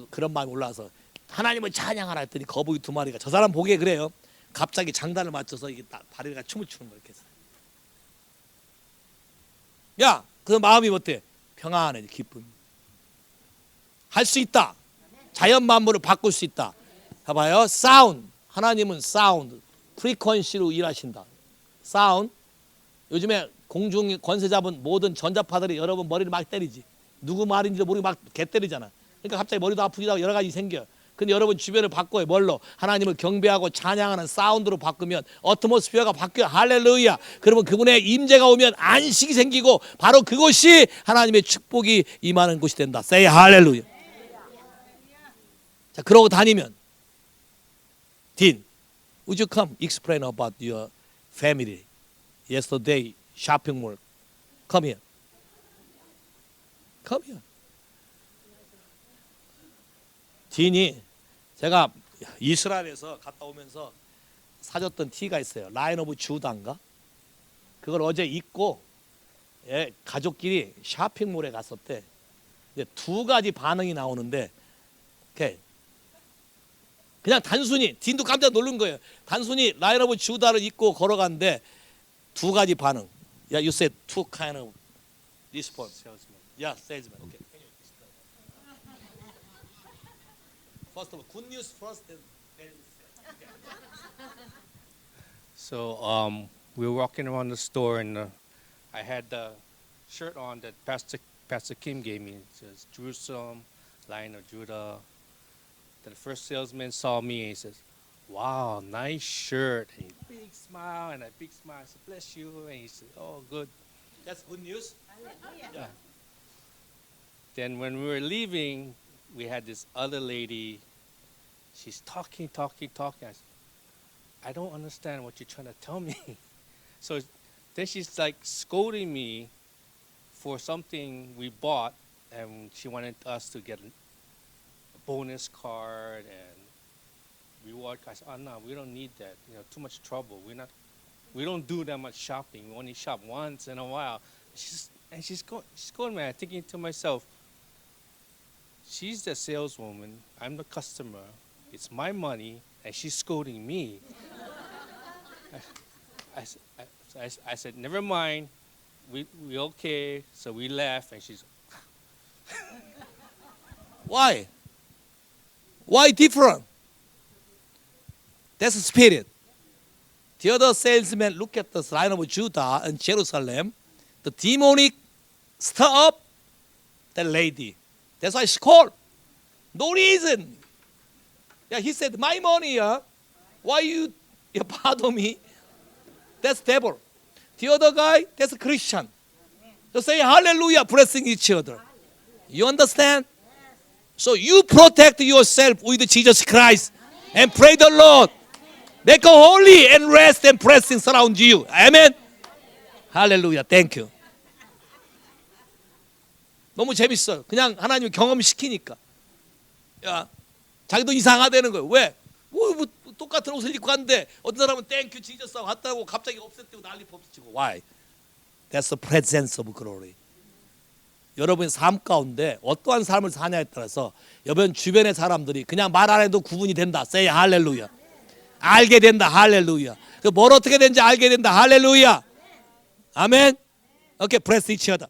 그런 마음이 올라와서 하나님을 찬양하라 했더니 거북이 2마리가 저 사람 보기에 그래요. 갑자기 장단을 맞춰서 이게 다리가 춤을 추는 거야. 이렇게 해서. 야, 그 마음이 어때? 평안해, 기쁨. 할 수 있다. 자연 만물을 바꿀 수 있다. 봐봐요. 사운드. 하나님은 사운드. 프리퀀시로 일하신다. 사운드. 요즘에 공중 권세 잡은 모든 전자파들이 여러분 머리를 막 때리지. 누구 말인지도 모르고 막 개 때리잖아. 그러니까 갑자기 머리도 아프기도 하고 여러 가지 생겨. 근데 여러분 주변을 바꿔요. 뭘로? 하나님을 경배하고 찬양하는 사운드로 바꾸면 어트모스피어가 바뀌어. 할렐루야. 그러면 그분의 임재가 오면 안식이 생기고 바로 그곳이 하나님의 축복이 임하는 곳이 된다. Say 할렐루야. 자, 그러고 다니면 Dean, would you come explain about your family yesterday shopping mall? Come here. Come here. 딘이 제가 이스라엘에서 갔다 오면서 사줬던 티가 있어요. 라인 오브 주다인가? 그걸 어제 입고 가족끼리 쇼핑몰에 갔었대. 이제 2가지 반응이 나오는데, 그냥 단순히 딘도 깜짝 놀란 거예요. 단순히 라인 오브 주다를 입고 걸어갔는데 2가지 반응. Yeah, you said 2 kind of response. Yeah, salesman. Okay. First of all, good news first. So we were walking around the store, and I had the shirt on that Pastor Kim gave me. It says Jerusalem, Lion of Judah. The first salesman saw me and he says, "Wow, nice shirt." And a big smile and a big smile. I said, "Bless you." And he said, "Oh, good." That's good news. Yeah. Then when we were leaving, we had this other lady. She's talking. I said, "I don't understand what you're trying to tell me." So then she's like scolding me for something we bought, and she wanted us to get a bonus card and reward card. I said, "Oh no, we don't need that. You know, too much trouble. We don't do that much shopping. We only shop once in a while." She's going, man. Thinking to myself, she's the saleswoman. I'm the customer. It's my money, and she's scolding me. I said, "Never mind. We okay." So we left, and she's. Why? Why different? That's the spirit. The other salesman look at the Lion of Judah and Jerusalem. The demonic stir up the lady. That's why she called. No reason. Yeah, he said, "My money, why you bother me?" That's devil. The other guy, that's a Christian. Just say hallelujah, blessing each other. You understand? So you protect yourself with Jesus Christ and pray the Lord. Make a holy and rest and blessing surround you. Amen. Hallelujah. Thank you. 너무 재밌어요. 그냥 하나님이 경험시키니까. 야, 자기도 이상하다는 거예요. 왜? 뭐 똑같은 옷을 입고 갔는데 어떤 사람은 땡큐 지저스 하고 갔다고 갑자기 없앴다고 난리 법치고. Why? That's the presence of glory. 여러분의 삶 가운데 어떠한 삶을 사냐에 따라서 여러분 주변의 사람들이 그냥 말 안 해도 구분이 된다. Say 할렐루야. 알게 된다. 할렐루야. 뭘 어떻게 되는지 알게 된다. 할렐루야. 아멘. 오케이, bless each other.